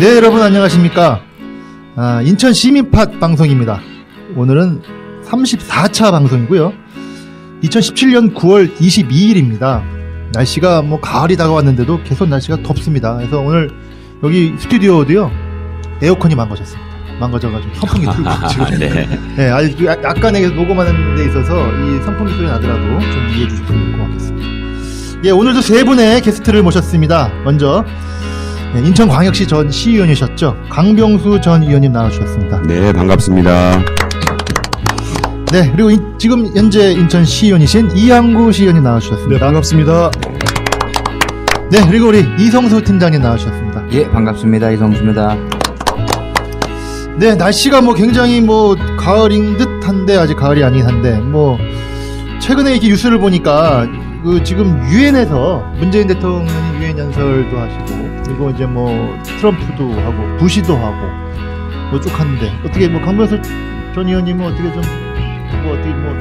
네, 여러분 안녕하십니까. 인천 시민팟 방송입니다. 오늘은 34차 방송이고요. 2017년 9월 22일입니다. 날씨가 뭐 가을이 다가왔는데도 계속 날씨가 덥습니다. 그래서 오늘 여기 스튜디오도요, 에어컨이 망가져가지고 선풍기 틀고 지금. 네, 아직 약간의 녹음하는 데 있어서 이 선풍기 소리 나더라도 좀 이해해 주시면 고맙겠습니다. 예, 오늘도 세 분의 게스트를 모셨습니다. 먼저 인천광역시 전 시의원이셨죠, 강병수 전 의원님 나와주셨습니다. 네, 반갑습니다. 네, 그리고 지금 현재 인천 시의원이신 이항구 시의원님 나와주셨습니다. 네, 반갑습니다. 네, 그리고 우리 이성수 팀장님 나와주셨습니다. 예, 반갑습니다. 이성수입니다. 네, 날씨가 뭐 굉장히 뭐 가을인 듯한데 아직 가을이 아니긴 한데, 뭐 최근에 이렇게 뉴스를 보니까 그 지금 유엔에서 문재인 대통령이 유엔 연설도 하시고, 그리고 이제 뭐 트럼프도 하고 부시도 하고 뭐 쭉 하는데, 어떻게 뭐 강병수 전 의원님은 어떻게 좀 뭐 어떻게 뭐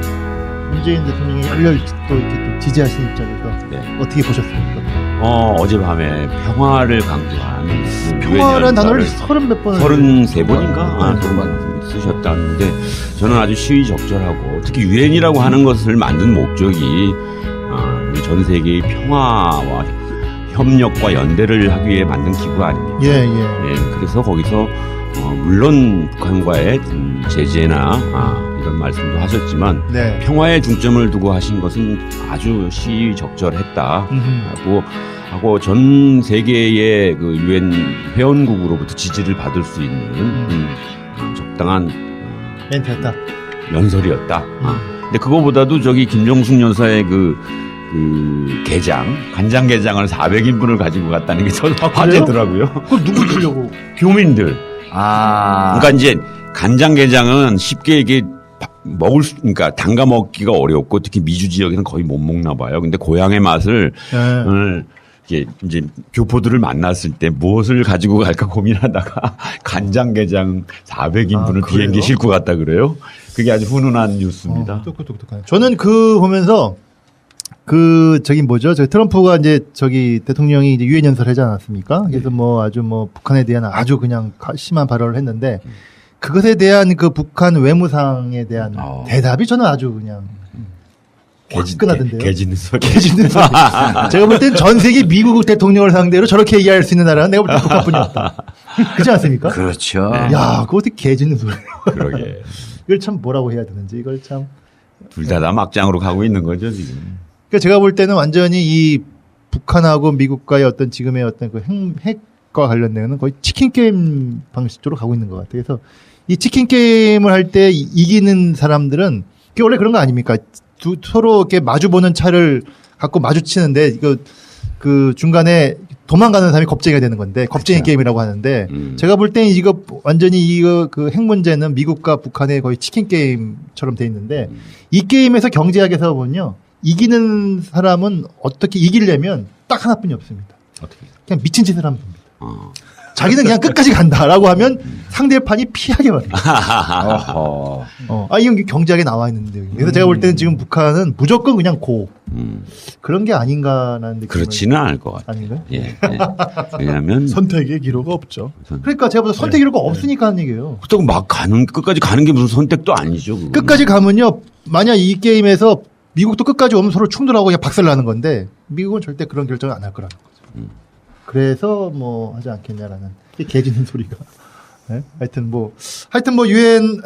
문재인 대통령이 열렬 또 이렇게 또 지지하시는 입장에서 네. 어떻게 보셨습니까? 어젯밤에 평화를 강조한 평화라는 단어를 30몇 번을 33번인가? 30번 쓰셨다는데, 저는 아주 시의적절하고, 특히 유엔이라고 하는 것을 만든 목적이 우리 전 세계의 평화와 협력과 연대를 하기 위해 만든 기구 아닙니까? 예. 그래서 거기서 물론 북한과의 제재나 이런 말씀도 하셨지만, 네. 평화에 중점을 두고 하신 것은 아주 시의적절했다 하고 전 세계의 그 유엔 회원국으로부터 지지를 받을 수 있는 적당한 멘트였다. 연설이었다. 근데 그거보다도 저기 김정숙 여사의 그 간장게장을 400인분을 가지고 갔다는 게 저는 화제더라고요. 그걸 누구 주려고? 교민들. 그러니까 이제 간장게장은 쉽게 이게 그러니까 담가 먹기가 어렵고, 특히 미주 지역에는 거의 못 먹나 봐요. 근데 고향의 맛을 이제 교포들을 만났을 때 무엇을 가지고 갈까 고민하다가 간장게장 400인분을 비행기 싣고 갔다 그래요. 그게 아주 훈훈한 뉴스입니다. 똑똑똑똑하네. 저는 그 보면서 저기 뭐죠? 저 트럼프가 이제 저기 대통령이 이제 유엔 연설을 하지 않았습니까? 그래서 뭐 아주 뭐 북한에 대한 아주 그냥 심한 발언을 했는데, 그것에 대한 그 북한 외무상에 대한 대답이 저는 아주 그냥 화끈하던데요. 개짖는 소리. 제가 볼 땐 전 세계 미국 대통령을 상대로 저렇게 얘기할 수 있는 나라는 내가 볼 때 북한뿐이 없다. 그렇지 않습니까? 그렇죠. 야, 그거 어떻게 개짖는 소리예요. 그러게. 이걸 참 뭐라고 해야 되는지, 이걸 참. 둘 다 막장으로 가고 있는 거죠, 지금. 그러니까 제가 볼 때는 완전히 이 북한하고 미국과의 어떤 지금의 어떤 그 핵과 관련된 거의 치킨 게임 방식으로 가고 있는 것 같아요. 그래서 이 치킨 게임을 할 때 이기는 사람들은, 그게 원래 그런 거 아닙니까? 서로 이렇게 마주보는 차를 갖고 마주치는데, 이거 그 중간에 도망가는 사람이 겁쟁이가 되는 건데, 겁쟁이 그렇죠. 게임이라고 하는데, 제가 볼 때는 이거 완전히 이거 그 핵 문제는 미국과 북한의 거의 치킨 게임처럼 돼 있는데, 이 게임에서 경제학에서 보면요, 이기는 사람은 어떻게 이기려면 딱 하나뿐이 없습니다. 어떻게? 그냥 미친 짓을 하면 됩니다. 자기는 그냥 끝까지 간다라고 하면 상대판이 피하게 말이에요. 이건 경제학에 나와 있는데. 그래서 제가 볼 때는 지금 북한은 무조건 그냥 그런 게 아닌가라는 느낌이. 그렇지는 않을 것 같아요. 아닌가요? 예. 왜냐하면 선택의 기로가 없죠. 그러니까 제가 보다 선택 이유가 없으니까 하는 얘기예요. 그렇다고 막 끝까지 가는 게 무슨 선택도 아니죠. 그건. 끝까지 가면요, 만약 이 게임에서 미국도 끝까지 오면 서로 충돌하고 그냥 박살나는 건데, 미국은 절대 그런 결정을 안 할 거라는 거죠. 그래서 뭐 하지 않겠냐라는 개짖는 소리가. 네? 하여튼 뭐 유엔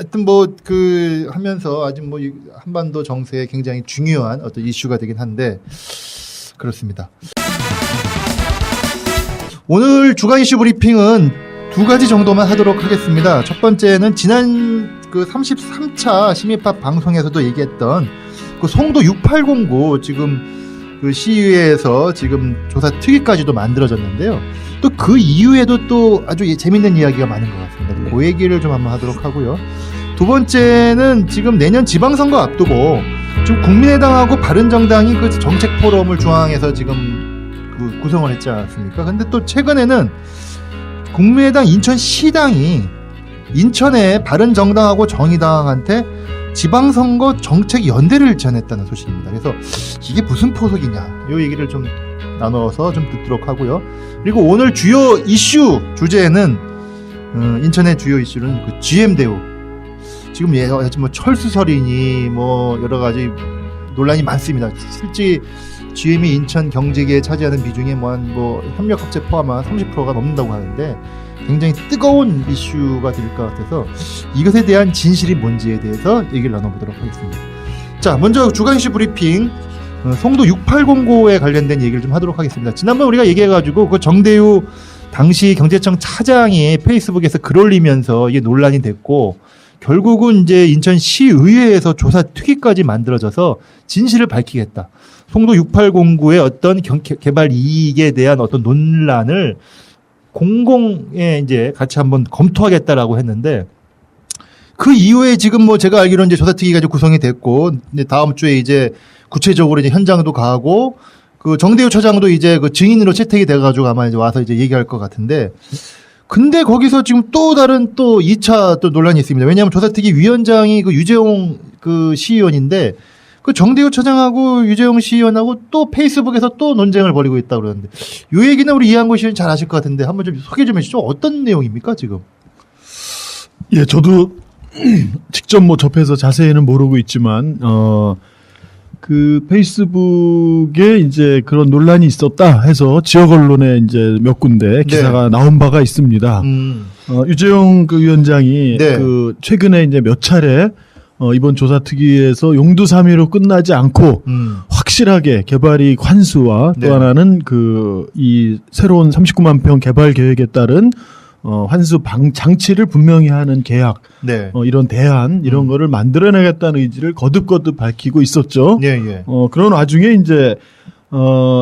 하면서 아직 뭐 한반도 정세에 굉장히 중요한 어떤 이슈가 되긴 한데, 그렇습니다. 오늘 주간 이슈 브리핑은 두 가지 정도만 하도록 하겠습니다. 첫 번째는 지난 그 33차 시민팟 방송에서도 얘기했던 그 송도 6809 지금 그 시의회에서 지금 조사 특위까지도 만들어졌는데요. 또 그 이후에도 또 아주 재밌는 이야기가 많은 것 같습니다. 네. 그 얘기를 좀 한번 하도록 하고요. 두 번째는 지금 내년 지방선거 앞두고 지금 국민의당하고 바른정당이 그 정책 포럼을 중앙에서 지금 그 구성을 했지 않았습니까? 근데 또 최근에는 국민의당 인천시당이 인천의 바른정당하고 정의당한테 지방선거 정책 연대를 제안했다는 소식입니다. 그래서 이게 무슨 포석이냐, 이 얘기를 좀 나눠서 좀 듣도록 하고요. 그리고 오늘 주요 이슈 주제는 인천의 주요 이슈는 그 GM 대우. 지금 뭐 철수설이니 뭐 여러 가지 논란이 많습니다. 실제 GM이 인천 경제계에 차지하는 비중이 뭐 협력업체 포함한 30%가 넘는다고 하는데 굉장히 뜨거운 이슈가 될 것 같아서 이것에 대한 진실이 뭔지에 대해서 얘기를 나눠보도록 하겠습니다. 자, 먼저 주간 이슈 브리핑 송도 6809에 관련된 얘기를 좀 하도록 하겠습니다. 지난번 우리가 얘기해가지고 그 정대유 당시 경제청 차장이 페이스북에서 글 올리면서 이게 논란이 됐고 결국은 이제 인천시의회에서 조사 특위까지 만들어져서 진실을 밝히겠다. 송도 6809의 어떤 개발 이익에 대한 어떤 논란을 공공에 이제 같이 한번 검토하겠다라고 했는데 그 이후에 지금 뭐 제가 알기로는 이제 조사특위가 이제 구성이 됐고 이제 다음 주에 이제 구체적으로 이제 현장도 가고 그 정대유 차장도 이제 그 증인으로 채택이 돼가지고 아마 이제 와서 이제 얘기할 것 같은데 근데 거기서 지금 또 다른 또 2차 또 논란이 있습니다. 왜냐하면 조사특위 위원장이 그 유재홍 그 시의원인데 그 정대유 차장하고 유재홍 시의원하고 또 페이스북에서 또 논쟁을 벌이고 있다고 그러는데 이 얘기는 우리 이한구 시의원 잘 아실 것 같은데 한번 좀 소개 좀 해주시죠. 어떤 내용입니까 지금? 예, 저도 직접 뭐 접해서 자세히는 모르고 있지만 그 페이스북에 이제 그런 논란이 있었다 해서 지역 언론에 이제 몇 군데 기사가 나온 바가 있습니다. 유재용 그 위원장이 네. 그 최근에 이제 몇 차례 이번 조사특위에서 용두사미로 끝나지 않고 확실하게 개발이익 환수와 또 네. 하나는 그 이 새로운 39만 평 개발 계획에 따른 환수 장치를 분명히 하는 계약, 네. 이런 대안, 이런 거를 만들어내겠다는 의지를 거듭거듭 밝히고 있었죠. 예, 예. 그런 와중에 이제,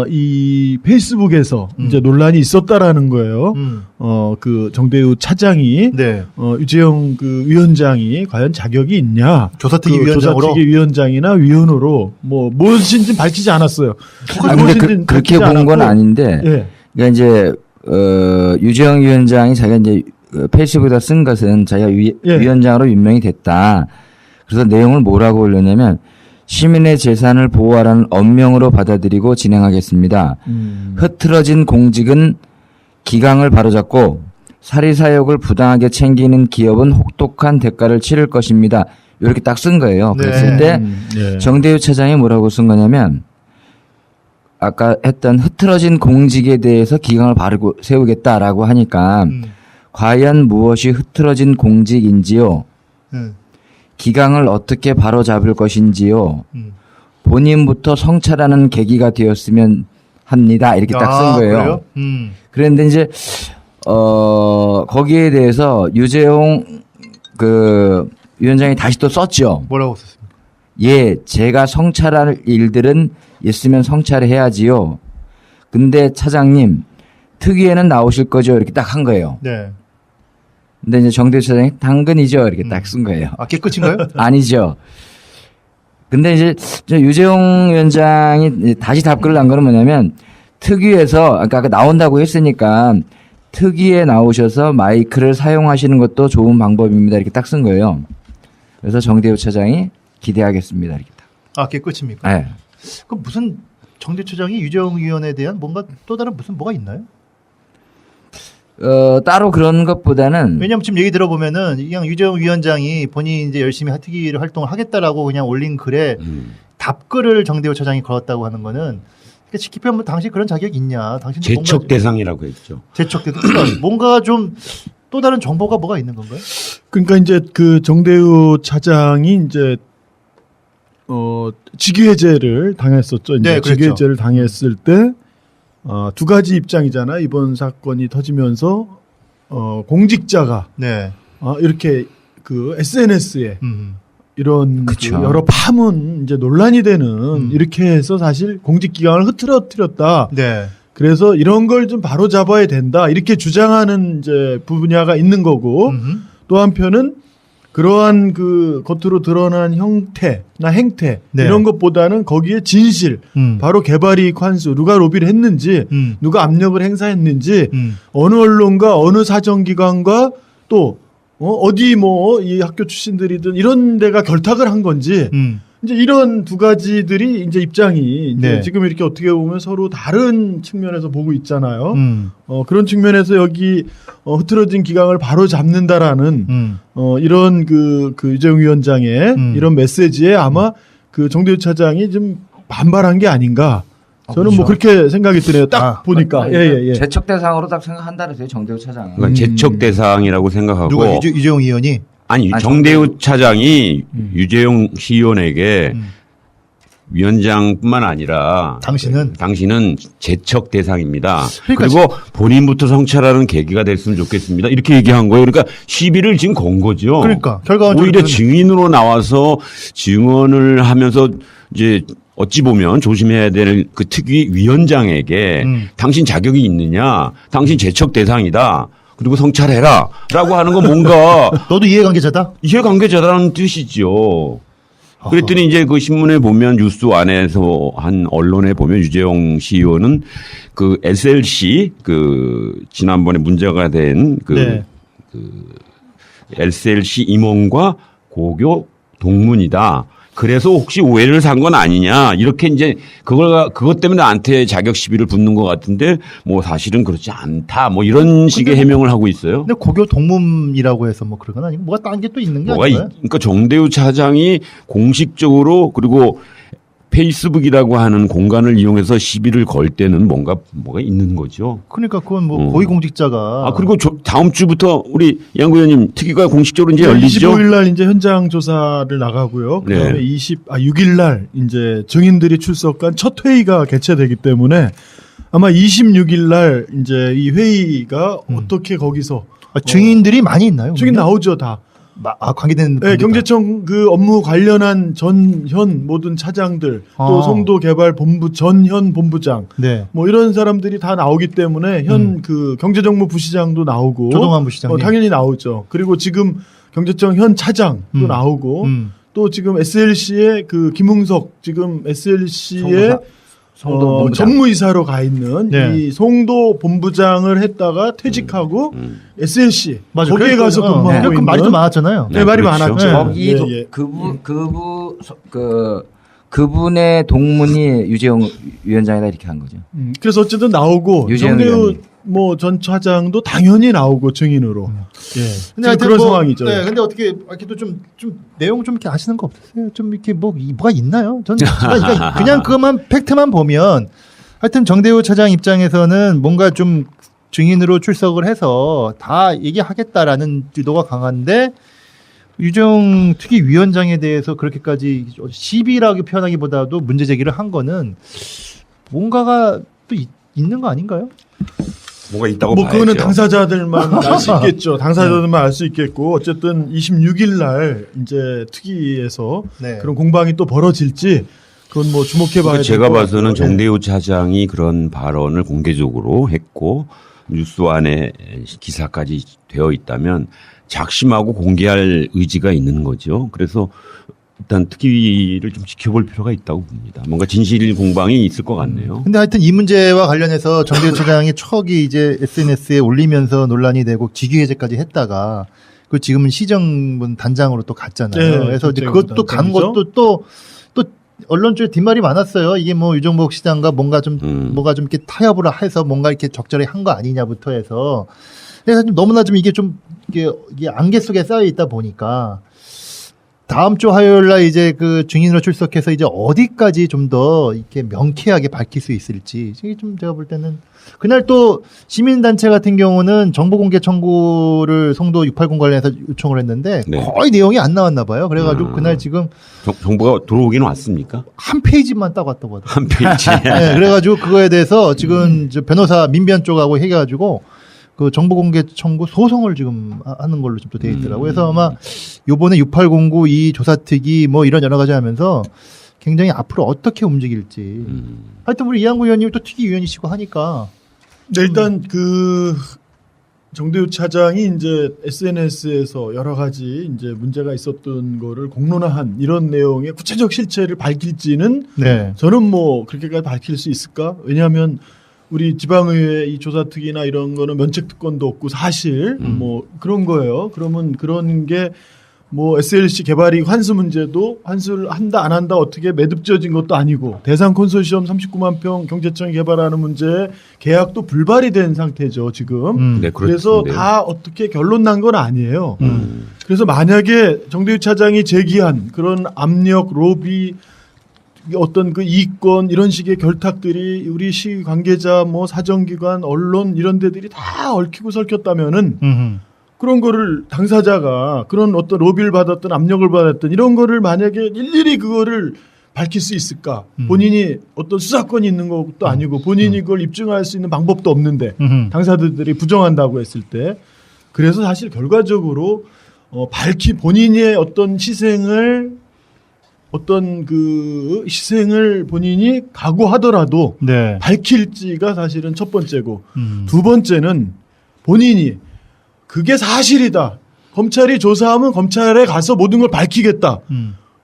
이 페이스북에서 이제 논란이 있었다라는 거예요. 그 정대유 차장이, 네. 유재영 그 위원장이 과연 자격이 있냐. 조사특위 그 위원장으로? 조사특위 위원장이나 위원으로 무엇인지 밝히지 않았어요. 근데 무엇인지는 그렇게 밝히지 본 건 않았고, 아닌데, 예. 그러니까 이제 유재영 위원장이 자기가 이제 페이스북에다 쓴 것은 자기가 예. 위원장으로 임명이 됐다. 그래서 내용을 뭐라고 올렸냐면 시민의 재산을 보호하라는 엄명으로 받아들이고 진행하겠습니다. 흐트러진 공직은 기강을 바로잡고 사리사욕을 부당하게 챙기는 기업은 혹독한 대가를 치를 것입니다. 이렇게 딱 쓴 거예요. 네. 그랬을 때 예. 정대유 차장이 뭐라고 쓴 거냐면 아까 했던 흐트러진 공직에 대해서 기강을 바르고 세우겠다라고 하니까 과연 무엇이 흐트러진 공직인지요? 기강을 어떻게 바로잡을 것인지요? 본인부터 성찰하는 계기가 되었으면 합니다. 이렇게 딱 쓴 거예요. 그래요? 그런데 이제 거기에 대해서 유재홍 그 위원장이 다시 또 썼죠. 뭐라고 썼습니까? 예, 제가 성찰할 일들은 있으면 성찰해야지요. 근데 차장님 특위에는 나오실 거죠? 이렇게 딱 한 거예요. 네. 근데 이제 정대유 차장이 당근이죠. 이렇게 딱 쓴 거예요. 아, 깨끗인가요? 아니죠. 근데 이제 유재홍 위원장이 다시 답글을 난 거는 뭐냐면 특위에서 아까 나온다고 했으니까 특위에 나오셔서 마이크를 사용하시는 것도 좋은 방법입니다. 이렇게 딱 쓴 거예요. 그래서 정대유 차장이 기대하겠습니다. 이렇게 딱. 아, 깨끗입니까? 네. 그럼 무슨 정대 처장이 유재홍 의원에 대한 뭔가 또 다른 뭐가 있나요? 따로 그런 것보다는 왜냐면 지금 얘기 들어보면은 그냥 유재홍 위원장이 본인이 이제 열심히 특위를 활동을 하겠다라고 그냥 올린 글에 답글을 정대유 차장이 걸었다고 하는 거는 쉽게 표현하면 당신 그런 자격이 있냐? 당신 재척 대상이라고 했죠. 재척 대상. 그러니까 뭔가 좀 또 다른 정보가 뭐가 있는 건가요? 그러니까 이제 그 정대유 차장이 이제 직위해제를 당했었죠. 이제 네, 그렇죠. 직위해제를 당했을 때 두 가지 입장이잖아. 이번 사건이 터지면서 공직자가 네. 이렇게 그 SNS에 이런 그 그쵸. 여러 파문 이제 논란이 되는 이렇게 해서 사실 공직 기강을 흐트러뜨렸다. 네. 그래서 이런 걸 좀 바로 잡아야 된다. 이렇게 주장하는 이제 분야가 있는 거고 또 한편은 그러한 그 겉으로 드러난 형태나 행태 네. 이런 것보다는 거기에 진실 바로 개발이익 환수 누가 로비를 했는지 누가 압력을 행사했는지 어느 언론과 어느 사정기관과 또 어디 뭐 이 학교 출신들이든 이런 데가 결탁을 한 건지 이제 이런 두 가지들이 이제 입장이 이제 네. 지금 이렇게 어떻게 보면 서로 다른 측면에서 보고 있잖아요. 음. 그런 측면에서 여기 흐트러진 기강을 바로 잡는다라는 이런 그 유재용 위원장의 이런 메시지에 아마 그 정대우 차장이 좀 반발한 게 아닌가. 저는 뭐 그렇게 생각이 드네요. 딱 보니까. 예. 제척 대상으로 딱 생각한다 그랬어요. 정대우 차장은. 그러니까 제척 대상이라고 생각하고 누가 유재용 의원이 아니 아니, 정대우 차장이 유재용 시의원에게 위원장뿐만 아니라 당신은 제척 대상입니다. 그러니까 그리고 본인부터 성찰하는 계기가 됐으면 좋겠습니다. 이렇게 얘기한 거예요. 그러니까 시비를 지금 건 거죠. 그러니까 결과적으로 오히려 증인으로 나와서 증언을 하면서 이제 어찌 보면 조심해야 될 그 특위 위원장에게 당신 자격이 있느냐, 당신 제척 대상이다. 그리고 성찰해라. 라고 하는 건 뭔가 너도 이해관계자다? 이해관계자라는 뜻이죠. 그랬더니 이제 그 신문에 보면 뉴스 안에서 한 언론에 보면 유재용 시의원은 그 SLC 그 지난번에 문제가 된 그 SLC 임원과 고교 동문이다. 그래서 혹시 오해를 산 건 아니냐 이렇게 이제 그것 때문에 나한테 자격 시비를 붙는 것 같은데 뭐 사실은 그렇지 않다 뭐 이런 식의 해명을 하고 있어요. 근데 고교 동문이라고 해서 뭐 그런 건 아니고 뭐가 딴 게 또 있는 게 아닌가요? 그러니까 정대우 차장이 공식적으로 그리고 페이스북이라고 하는 공간을 이용해서 시비를 걸 때는 뭐가 있는 거죠. 그러니까 그건 뭐 고위공직자가 그리고 다음 주부터 우리 양 의원님 특위가 공식적으로 이제 열리죠. 25일 날 이제 현장 조사를 나가고요. 그다음에 네. 6일 날 이제 증인들이 출석한 첫 회의가 개최되기 때문에 아마 26일 날 이제 이 회의가 어떻게 거기서 증인들이 많이 있나요? 증인 나오죠 다. 관계된 네, 경제청 그 업무 관련한 전현 모든 차장들 또 송도개발본부 전현 본부장 네. 뭐 이런 사람들이 다 나오기 때문에 현 그 경제정무 부시장도 나오고 조동환 부시장님 당연히 나오죠. 그리고 지금 경제청 현 차장도 나오고 또 지금 SLC의 그 김웅석 지금 SLC의 송도 전무이사로 가 있는 네. 이 송도 본부장을 했다가 퇴직하고 SLC 맞아. 거기에 가서 근무하고 있는 말이 좀 많았잖아요. 네, 말이 그렇죠. 많았죠. 거기 예. 그분의 동문이 유재용 위원장이다 이렇게 한 거죠. 그래서 어쨌든 나오고 유재용 정대우 의원님. 뭐 전 차장도 당연히 나오고 증인으로. 예. 근데 지금 그런 뭐, 상황이죠. 네, 근데 어떻게 이렇게 좀 내용 좀 이렇게 아시는 거 없으세요? 좀 이렇게 뭐가 있나요? 저는 그냥 그것만 팩트만 보면 하여튼 정대우 차장 입장에서는 뭔가 좀 증인으로 출석을 해서 다 얘기하겠다라는 의도가 강한데 유재용 특위 위원장에 대해서 그렇게까지 시비라고 표현하기보다도 문제 제기를 한 거는 뭔가가 또 있는 거 아닌가요? 뭐가 있다고 뭐 봐야죠. 그거는 당사자들만 알 수 있겠죠. 당사자들만 알 수 있겠고 어쨌든 26일 날 이제 특위에서 네. 그런 공방이 또 벌어질지 그건 뭐 주목해 봐야 될 제가 것 봐서는 같고요. 정대우 차장이 그런 발언을 공개적으로 했고 뉴스 안에 기사까지 되어 있다면 작심하고 공개할 의지가 있는 거죠. 그래서 일단 특위를 좀 지켜볼 필요가 있다고 봅니다. 뭔가 진실 공방이 있을 것 같네요. 근데 하여튼 이 문제와 관련해서 정대우 차장이 척이 이제 SNS에 올리면서 논란이 되고 직위해제까지 했다가 그 지금은 시정문 단장으로 또 갔잖아요. 네, 그래서 이제 국정원 그것도 간 단장이죠. 것도 또 언론 쪽에 뒷말이 많았어요. 이게 뭐 유정복 시장과 뭔가 좀 이렇게 타협을 해서 뭔가 이렇게 적절히 한 거 아니냐부터 해서 그래서 좀 너무나 좀 이게 안개 속에 쌓여 있다 보니까 다음 주 화요일 날 이제 그 증인으로 출석해서 이제 어디까지 좀 더 이렇게 명쾌하게 밝힐 수 있을지 이게 좀 제가 볼 때는 그날 또 시민단체 같은 경우는 정보공개 청구를 송도 680 관련해서 요청을 했는데 네. 거의 내용이 안 나왔나 봐요. 그래가지고 그날 지금 정보가 들어오기는 왔습니까? 한 페이지만 딱 왔다고 하더라고요. 한 페이지. 네, 그래가지고 그거에 대해서 지금 저 변호사 민변 쪽하고 해가지고 그 정보공개 청구 소송을 지금 하는 걸로 좀 또 돼 있더라고요. 그래서 아마 요번에 6809 이 조사특위 뭐 이런 여러 가지 하면서 굉장히 앞으로 어떻게 움직일지. 하여튼 우리 이한구 의원님 또 특위위원이시고 하니까. 네, 일단 그 정대우 차장이 이제 SNS에서 여러 가지 이제 문제가 있었던 거를 공론화한 이런 내용의 구체적 실체를 밝힐지는 네. 저는 뭐 그렇게까지 밝힐 수 있을까? 왜냐하면 우리 지방의회 이 조사특위나 이런 거는 면책 특권도 없고 사실 뭐 그런 거예요. 그러면 그런 게 뭐 SLC 개발이 환수 문제도 환수를 한다 안 한다 어떻게 매듭지어진 것도 아니고 대상 콘소시엄 39만 평 경제청이 개발하는 문제 계약도 불발이 된 상태죠 지금. 네, 그래서 그렇군요. 다 어떻게 결론 난 건 아니에요. 그래서 만약에 정대유 차장이 제기한 그런 압력, 로비, 어떤 그 이권 이런 식의 결탁들이 우리 시 관계자, 뭐 사정기관, 언론 이런 데들이 다 얽히고 설켰다면은 그런 거를 당사자가 그런 어떤 로비를 받았던 압력을 받았던 이런 거를 만약에 일일이 그거를 밝힐 수 있을까? 본인이 어떤 수사권이 있는 것도 아니고 본인이 그걸 입증할 수 있는 방법도 없는데 당사자들이 부정한다고 했을 때 그래서 사실 결과적으로 본인의 어떤 희생을 본인이 각오하더라도 네. 밝힐지가 사실은 첫 번째고 두 번째는 본인이 그게 사실이다. 검찰이 조사하면 검찰에 가서 모든 걸 밝히겠다.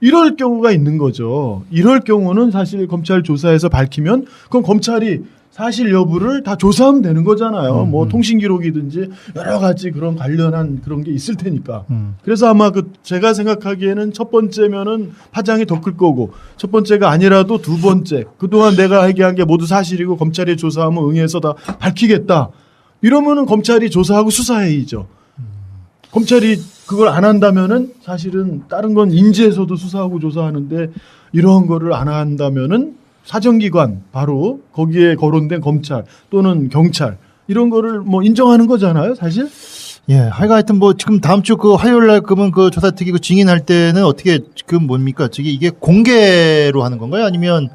이럴 경우가 있는 거죠. 이럴 경우는 사실 검찰 조사에서 밝히면 그건 검찰이 사실 여부를 다 조사하면 되는 거잖아요. 뭐 통신 기록이든지 여러 가지 그런 관련한 그런 게 있을 테니까. 그래서 아마 제가 생각하기에는 첫 번째면은 파장이 더 클 거고 첫 번째가 아니라도 두 번째 그동안 내가 얘기한 게 모두 사실이고 검찰이 조사하면 응해서 다 밝히겠다. 이러면은 검찰이 조사하고 수사해야죠. 검찰이 그걸 안 한다면은 사실은 다른 건 인지에서도 수사하고 조사하는데 이런 거를 안 한다면은 사정기관 바로 거기에 거론된 검찰 또는 경찰 이런 거를 뭐 인정하는 거잖아요, 사실. 예, 하여튼 뭐 지금 다음 주 그 화요일 날 그러면 그 조사 특위 그 증인할 때는 어떻게 지금 뭡니까? 이게 공개로 하는 건가요? 아니면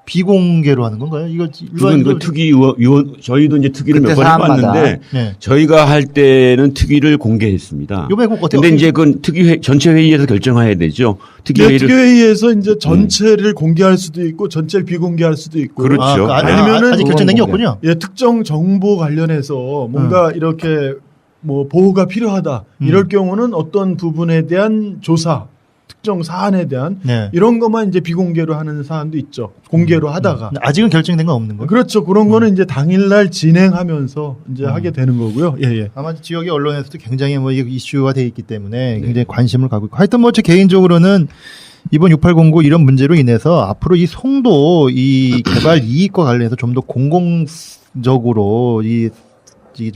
비공개로 하는 건가요? 이거 그건 그 특위 위원 저희도 이제 특위를 그때 몇 번 사안마다. 해봤는데 네. 저희가 할 때는 특위를 공개했습니다. 요번에 꼭 어떻게? 근데 이제 그건 전체 회의에서 결정해야 되죠. 특위 네, 회의를 특위회의에서 이제 전체를 공개할 수도 있고 전체를 비공개할 수도 있고 그렇죠. 아니면은 아직 결정된 게 없군요. 예, 특정 정보 관련해서 뭔가 이렇게 뭐 보호가 필요하다 이럴 경우는 어떤 부분에 대한 조사 특정 사안에 대한 네. 이런 것만 이제 비공개로 하는 사안도 있죠. 공개로 하다가. 아직은 결정된 건 없는 거예요. 그렇죠. 그런 거는 이제 당일날 진행하면서 이제 하게 되는 거고요. 예, 예. 아마 지역의 언론에서도 굉장히 뭐 이슈가 돼 있기 때문에 굉장히 관심을 갖고 있고 하여튼 뭐 제 개인적으로는 이번 6809 이런 문제로 인해서 앞으로 이 송도 이 개발 이익과 관련해서 좀 더 공공적으로 좀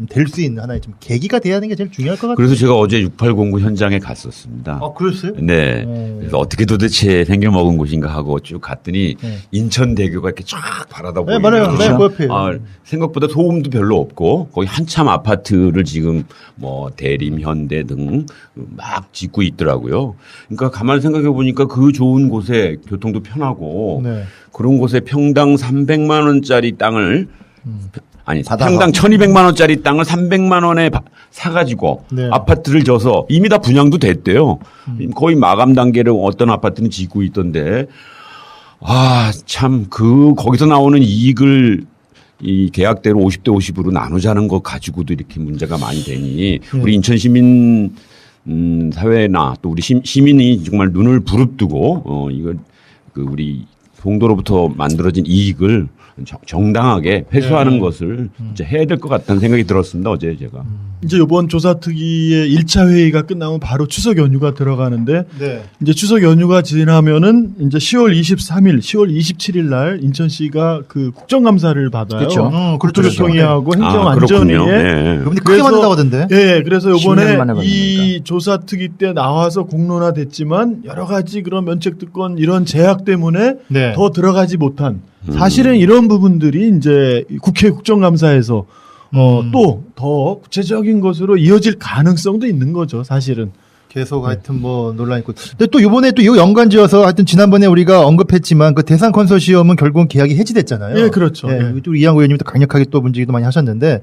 될 수 있는 하나의 좀 계기가 돼야 하는 게 제일 중요할 것 같아요. 그래서 제가 어제 6809 현장에 갔었습니다. 그랬어요? 네. 그래서 어떻게 도대체 생겨먹은 곳인가 하고 쭉 갔더니 네. 인천대교가 이렇게 쫙 바라다 보이고. 네, 맞아요. 네, 그 옆에요. 생각보다 소음도 별로 없고 거기 한참 아파트를 지금 뭐 대림, 현대 등 막 짓고 있더라고요. 그러니까 가만히 생각해 보니까 그 좋은 곳에 교통도 편하고 네. 그런 곳에 평당 300만 원짜리 땅을 아니 받아서. 평당 1,200만 원짜리 땅을 300만 원에 사가지고 네. 아파트를 져서 이미 다 분양도 됐대요. 거의 마감 단계를 어떤 아파트는 짓고 있던데 참 거기서 나오는 이익을 이 계약대로 50대 50으로 나누자는 거 가지고도 이렇게 문제가 많이 되니 우리 인천 시민 사회나 또 우리 시민이 정말 눈을 부릅뜨고 이걸 우리 송도로부터 만들어진 이익을 정당하게 회수하는 것을 이제 해야 될 것 같다는 생각이 들었습니다. 어제 제가. 이제 이번 조사특위의 1차 회의가 끝나면 바로 추석 연휴가 들어가는데 네. 이제 추석 연휴가 지나면은 이제 10월 23일, 10월 27일 날 인천시가 그 국정감사를 받아요. 그렇죠. 국토교통위하고 그렇군요. 행정안전위에. 네. 그런데 크게 만든다고 하던데. 예, 그래서 10년 이번에 만에 이 조사특위 때 나와서 공론화됐지만 여러 가지 그런 면책특권 이런 제약 때문에 네. 더 들어가지 못한 사실은 이런 부분들이 이제 국회 국정감사에서 또 더 구체적인 것으로 이어질 가능성도 있는 거죠, 사실은. 계속 하여튼 뭐 논란이 있고. 근데 또 이번에 또 이거 연관지어서 하여튼 지난번에 우리가 언급했지만 그 대상 컨소시엄은 결국은 계약이 해지됐잖아요. 예, 그렇죠. 예, 예. 또 이양구 의원님도 강력하게 또 문제기도 많이 하셨는데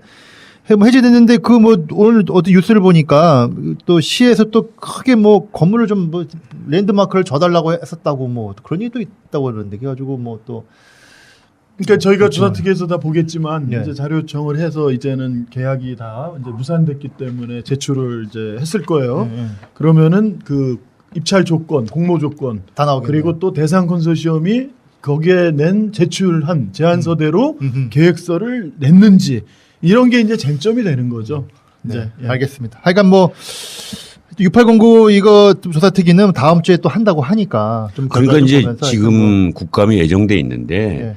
뭐 해지됐는데 그 뭐 오늘 어디 뉴스를 보니까 또 시에서 또 크게 뭐 건물을 좀 뭐 랜드마크를 줘달라고 했었다고 뭐 그런 얘기도 있다고 그러는데 그래가지고 뭐 또 그러니까 저희가 조사특위에서 다 보겠지만 예. 이제 자료 요청을 해서 이제는 계약이 다 이제 무산됐기 때문에 제출을 이제 했을 거예요. 그러면은 그 입찰 조건, 공모 조건 다 나오겠네요. 그리고 또 대상 컨소시엄이 거기에 낸 제출한 제안서대로 계획서를 냈는지 이런 게 이제 쟁점이 되는 거죠. 네, 이제 예. 알겠습니다. 하여간 뭐 6809 이거 조사특위는 다음 주에 또 한다고 하니까 좀 그러니까 결과 좀 이제 보면서 지금 국감이 예정돼 있는데 예.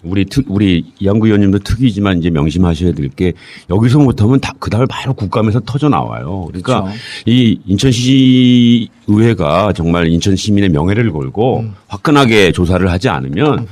우리 이양구 의원님도 특이지만 이제 명심하셔야 될 게 여기서 못하면 그다음에 바로 국감에서 터져 나와요. 그러니까 그렇죠. 이 인천시 의회가 정말 인천 시민의 명예를 걸고 화끈하게 조사를 하지 않으면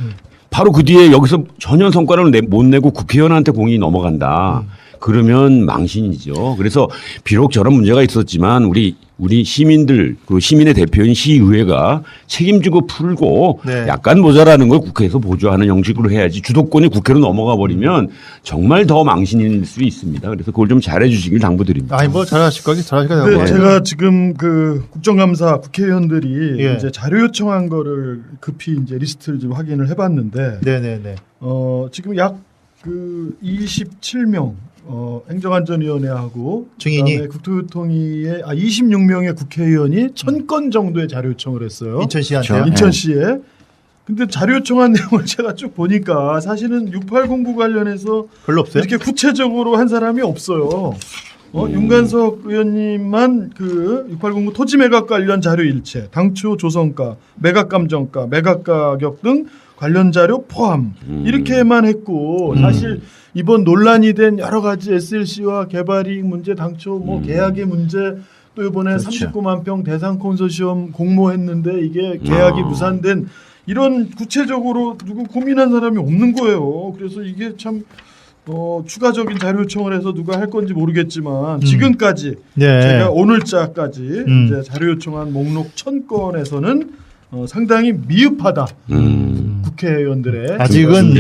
바로 그 뒤에 여기서 전혀 성과를 못 내고 국회의원한테 공이 넘어간다. 그러면 망신이죠. 그래서 비록 저런 문제가 있었지만 우리 시민들 그리고 시민의 대표인 시의회가 책임지고 풀고 네. 약간 모자라는 걸 국회에서 보조하는 형식으로 해야지 주도권이 국회로 넘어가 버리면 정말 더 망신일 수 있습니다. 그래서 그걸 좀 잘해 주시길 당부드립니다. 아니 뭐 잘하실 거기 잘하실 거라고. 네, 제가 지금 그 국정감사 국회의원들이 예. 이제 자료 요청한 거를 급히 이제 리스트를 좀 확인을 해봤는데, 네네네. 지금 약 그 27명 행정안전위원회하고 증인이? 그다음에 국토교통위에 26명의 국회의원이 1000건 정도의 자료 요청을 했어요. 인천시한테요. 그렇죠. 인천시에. 근데 자료 요청한 내용을 제가 쭉 보니까 사실은 6809 관련해서 별로 없어요. 이렇게 구체적으로 한 사람이 없어요. 윤관석 의원님만 그 6809 토지 매각 관련 자료 일체, 당초 조성가, 매각 감정가, 매각 가격 등 관련 자료 포함 이렇게만 했고 사실 이번 논란이 된 여러 가지 SLC와 개발이익 문제, 당초 뭐 계약의 문제, 또 이번에 그렇죠. 39만 평 대상 콘소시엄 공모했는데 이게 계약이 무산된 이런 구체적으로 누구 고민한 사람이 없는 거예요. 그래서 이게 참 추가적인 자료 요청을 해서 누가 할 건지 모르겠지만 지금까지 네. 제가 오늘자까지 음. 이제 자료 요청한 목록 1000건에서는 상당히 미흡하다. 국회의원들의 아직은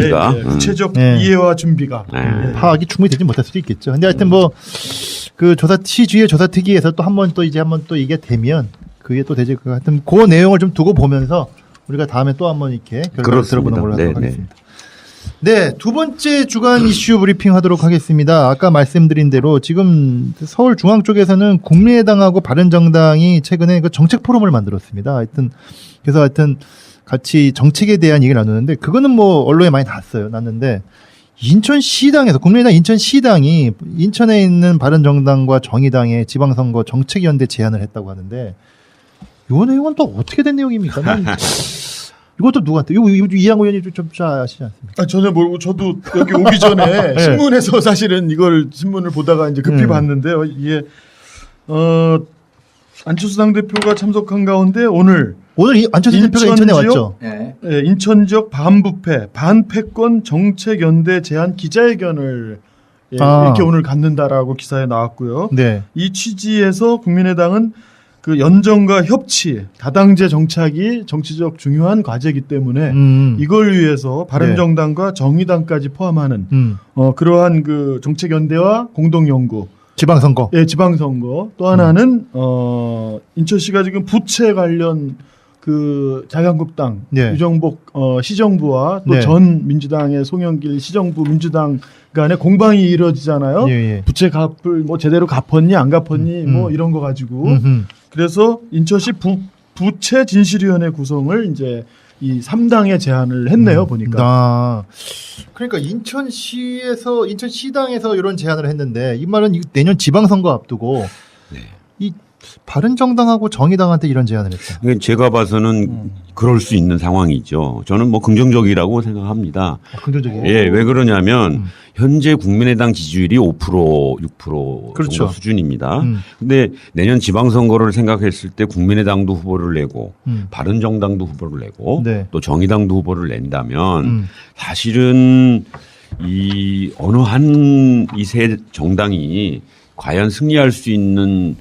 구체적 네. 이해와 준비가 네. 파악이 충분히 되지 못할 수도 있겠죠. 근데 하여튼 뭐 그 시주의 조사특위에서 또 한번 또 이게 되면 그게 또 되지. 하여튼 그 내용을 좀 두고 보면서 우리가 다음에 또 한번 이렇게 결과를 그렇습니다. 들어보는 걸로 하도록 네, 네. 하겠습니다. 네, 두 번째 주간 이슈 브리핑 하도록 하겠습니다. 아까 말씀드린 대로 지금 서울 중앙 쪽에서는 국민의당하고 바른정당이 최근에 그 정책 포럼을 만들었습니다. 그래서 같이 정책에 대한 얘기를 나누는데 그거는 뭐 언론에 많이 났는데 인천시당에서 국민의당 인천시당이 인천에 있는 바른정당과 정의당의 지방선거 정책연대 제안을 했다고 하는데 이 내용은 또 어떻게 된 내용입니까? 이것도 누구한테? 이양구 의원이 좀 아시지 않습니까? 전혀 모르고 저도 여기 오기 전에 신문에서 사실은 이걸 신문을 보다가 이제 급히 봤는데요. 이게 안철수 당대표가 참석한 가운데 오늘 안철수 대표가 인천에 왔죠. 네. 인천 지역 반부패 반패권 정책연대 제안 기자회견을 이렇게 오늘 갖는다라고 기사에 나왔고요. 네. 이 취지에서 국민의당은 그 연정과 협치, 다당제 정착이 정치적 중요한 과제이기 때문에 이걸 위해서 바른정당과 정의당까지 포함하는 그러한 그 정책연대와 공동연구, 지방선거. 예, 지방선거. 또 하나는 인천시가 지금 부채 관련 그 자유한국당 네. 유정복 시정부와 또 네. 전 민주당의 송영길 시정부 민주당 간의 공방이 이루어지잖아요. 예. 부채 갚을 뭐 제대로 갚았니 안 갚았니 뭐 이런 거 가지고 그래서 인천시 부채 진실위원회 구성을 이제 이 3당에 제안을 했네요 보니까. 그러니까 인천시당에서 이런 제안을 했는데 이 말은 내년 지방선거 앞두고 이 바른정당하고 정의당한테 이런 제안을 했다. 제가 봐서는 그럴 수 있는 상황이죠. 저는 뭐 긍정적이라고 생각합니다. 긍정적이에요. 예, 왜 그러냐면 현재 국민의당 지지율이 5% 6% 그렇죠. 정도 수준입니다. 근데 내년 지방선거를 생각했을 때 국민의당도 후보를 내고 바른정당도 후보를 내고 네. 또 정의당도 후보를 낸다면 사실은 이 어느 한 이 세 정당이 과연 승리할 수 있는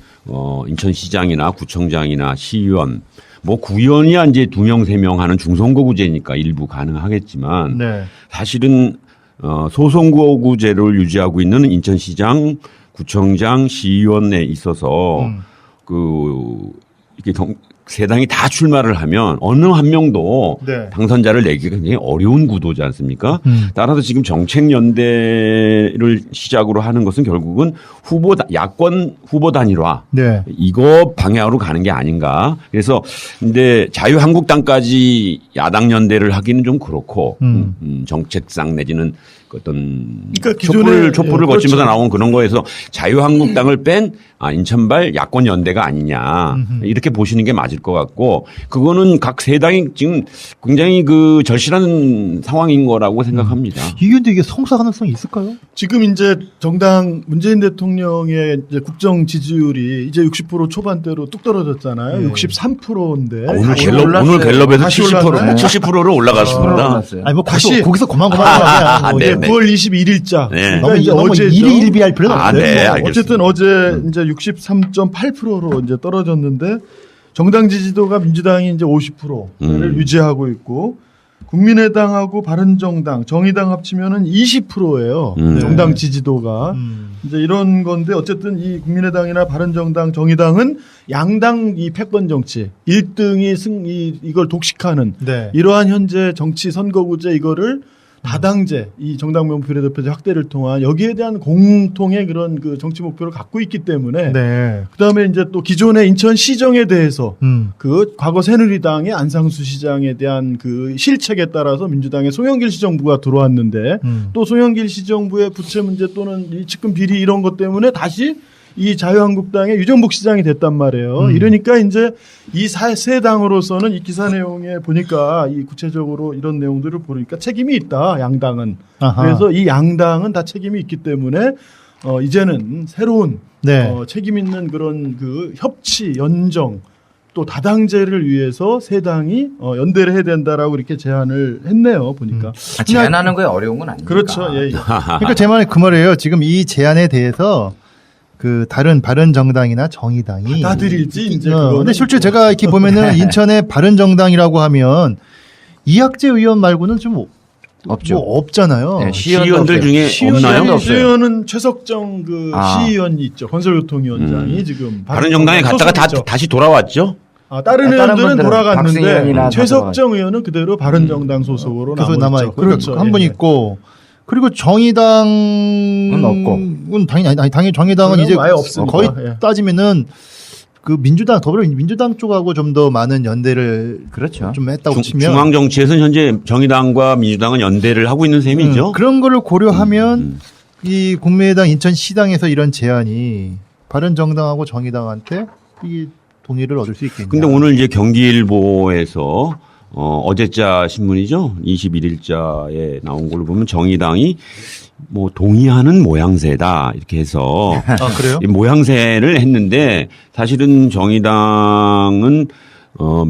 인천시장이나 구청장이나 시의원, 뭐 구의원이야 이제 2명, 3명 하는 중선거구제니까 일부 가능하겠지만 네. 사실은 소선거구제를 유지하고 있는 인천시장, 구청장, 시의원에 있어서 이렇게 세 당이 다 출마를 하면 어느 한 명도 네. 당선자를 내기가 굉장히 어려운 구도지 않습니까? 따라서 지금 정책연대를 시작으로 하는 것은 결국은 야권 후보 단일화 네. 이거 방향으로 가는 게 아닌가. 그래서 근데 자유한국당까지 야당 연대를 하기는 좀 그렇고 정책상 내지는 어떤 그러니까 기존에 촛불을 예, 거치면서 그렇죠. 나온 그런 거에서 자유한국당을 뺀 인천발 야권 연대가 아니냐 이렇게 보시는 게 맞을 것 같고 그거는 각 세 당이 지금 굉장히 그 절실한 상황인 거라고 생각합니다. 이게 근데 이게 성사 가능성이 있을까요? 지금 이제 정당 문재인 대통령의 이제 국정 지지율이 이제 60% 초반대로 뚝 떨어졌잖아요. 네. 63%인데 오늘 다시 갤럽 올랐어요. 오늘 갤럽에서 다시 70% 올랐나요? 70%로 올라갔습니다. 올랐어요. 아니 뭐 다시- 거기서 고만고만 네, 네. 9월 21일자. 네. 너무 일희일비할 필요는 아, 없어요. 네, 알겠습니다. 어쨌든 어제 이제 63.8%로 이제 떨어졌는데 정당 지지도가 민주당이 이제 50%를 유지하고 있고 국민의당하고 바른정당, 정의당 합치면은 20%예요. 정당 지지도가. 이제 이런 건데 어쨌든 이 국민의당이나 바른정당, 정의당은 양당 이 패권 정치 1등이 이걸 독식하는 네. 이러한 현재 정치 선거구제 이거를 다당제 이 정당 명부 비례대표제 확대를 통한 여기에 대한 공통의 그런 그 정치 목표를 갖고 있기 때문에 네. 그다음에 이제 또 기존의 인천시정에 대해서 음. 그 과거 새누리당의 안상수 시장에 대한 그 실책에 따라서 민주당의 송영길 시정부가 들어왔는데 또 송영길 시정부의 부채 문제 또는 이 측근 비리 이런 것 때문에 다시 이 자유한국당의 유정복 시장이 됐단 말이에요. 이러니까 이제 이 세 당으로서는 이 기사 내용에 보니까 이 구체적으로 이런 내용들을 보니까 책임이 있다. 양당은. 아하. 그래서 이 양당은 다 책임이 있기 때문에 이제는 새로운 네. 책임 있는 그런 그 협치, 연정 또 다당제를 위해서 세 당이 연대를 해야 된다라고 이렇게 제안을 했네요. 보니까. 제안하는 거에 어려운 건 아니니까. 그렇죠. 예. 그러니까 제 말은 그 말이에요. 지금 이 제안에 대해서 그 다른 바른정당이나 정의당이 받아들일지 이제 근데 그거는 실제 제가 이렇게 보면은 인천의 바른정당이라고 하면 이학재 의원 말고는 좀 없죠. 뭐 없잖아요. 네, 시의원들 중에 없나요? 없어요. 시의원은 최석정 그 아. 시의원이 있죠. 건설교통위원장이 지금 바른정당에 갔다가 소속이죠. 다시 돌아왔죠. 다른 다른 의원들은 분들은 돌아갔는데 박승현이나 다 최석정 의원은 그대로 바른정당 소속으로 계속 남아 있고 그렇죠. 한 분 예. 있고 그리고 정의당은 없고. 당연히 정의당은 이제 아예 없습니다. 거의 예. 따지면은 그 더불어민주당 쪽하고 좀 더 많은 연대를 그렇죠. 좀 했다고 치면 중앙 정치에서는 현재 정의당과 민주당은 연대를 하고 있는 셈이죠. 그런 거를 고려하면 이 국민의당 인천시당에서 이런 제안이 바른정당하고 정의당한테 이 동의를 얻을 수 있겠냐. 근데 오늘 이제 경기일보에서 어제자 신문이죠. 21일자에 나온 걸로 보면 정의당이 뭐 동의하는 모양새다 이렇게 해서 아 그래요? 이 모양새를 했는데 사실은 정의당은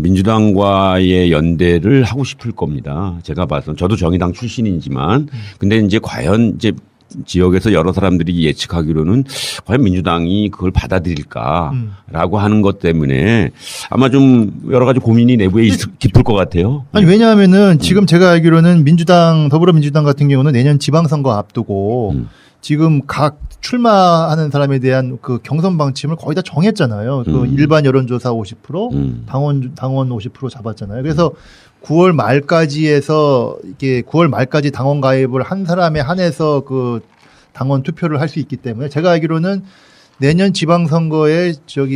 민주당과의 연대를 하고 싶을 겁니다. 제가 봐서 저도 정의당 출신이지만 근데 이제 과연 이제 지역에서 여러 사람들이 예측하기로는 과연 민주당이 그걸 받아들일까라고 하는 것 때문에 아마 좀 여러 가지 고민이 내부에 깊을 것 같아요. 아니 왜냐하면은 지금 제가 알기로는 더불어민주당 같은 경우는 내년 지방선거 앞두고 지금 각 출마하는 사람에 대한 그 경선 방침을 거의 다 정했잖아요. 그 일반 여론조사 50%, 당원 50% 잡았잖아요. 그래서 9월 말까지에서 이게 9월 말까지 당원 가입을 한 사람에 한해서 그 당원 투표를 할 수 있기 때문에 제가 알기로는 내년 지방선거에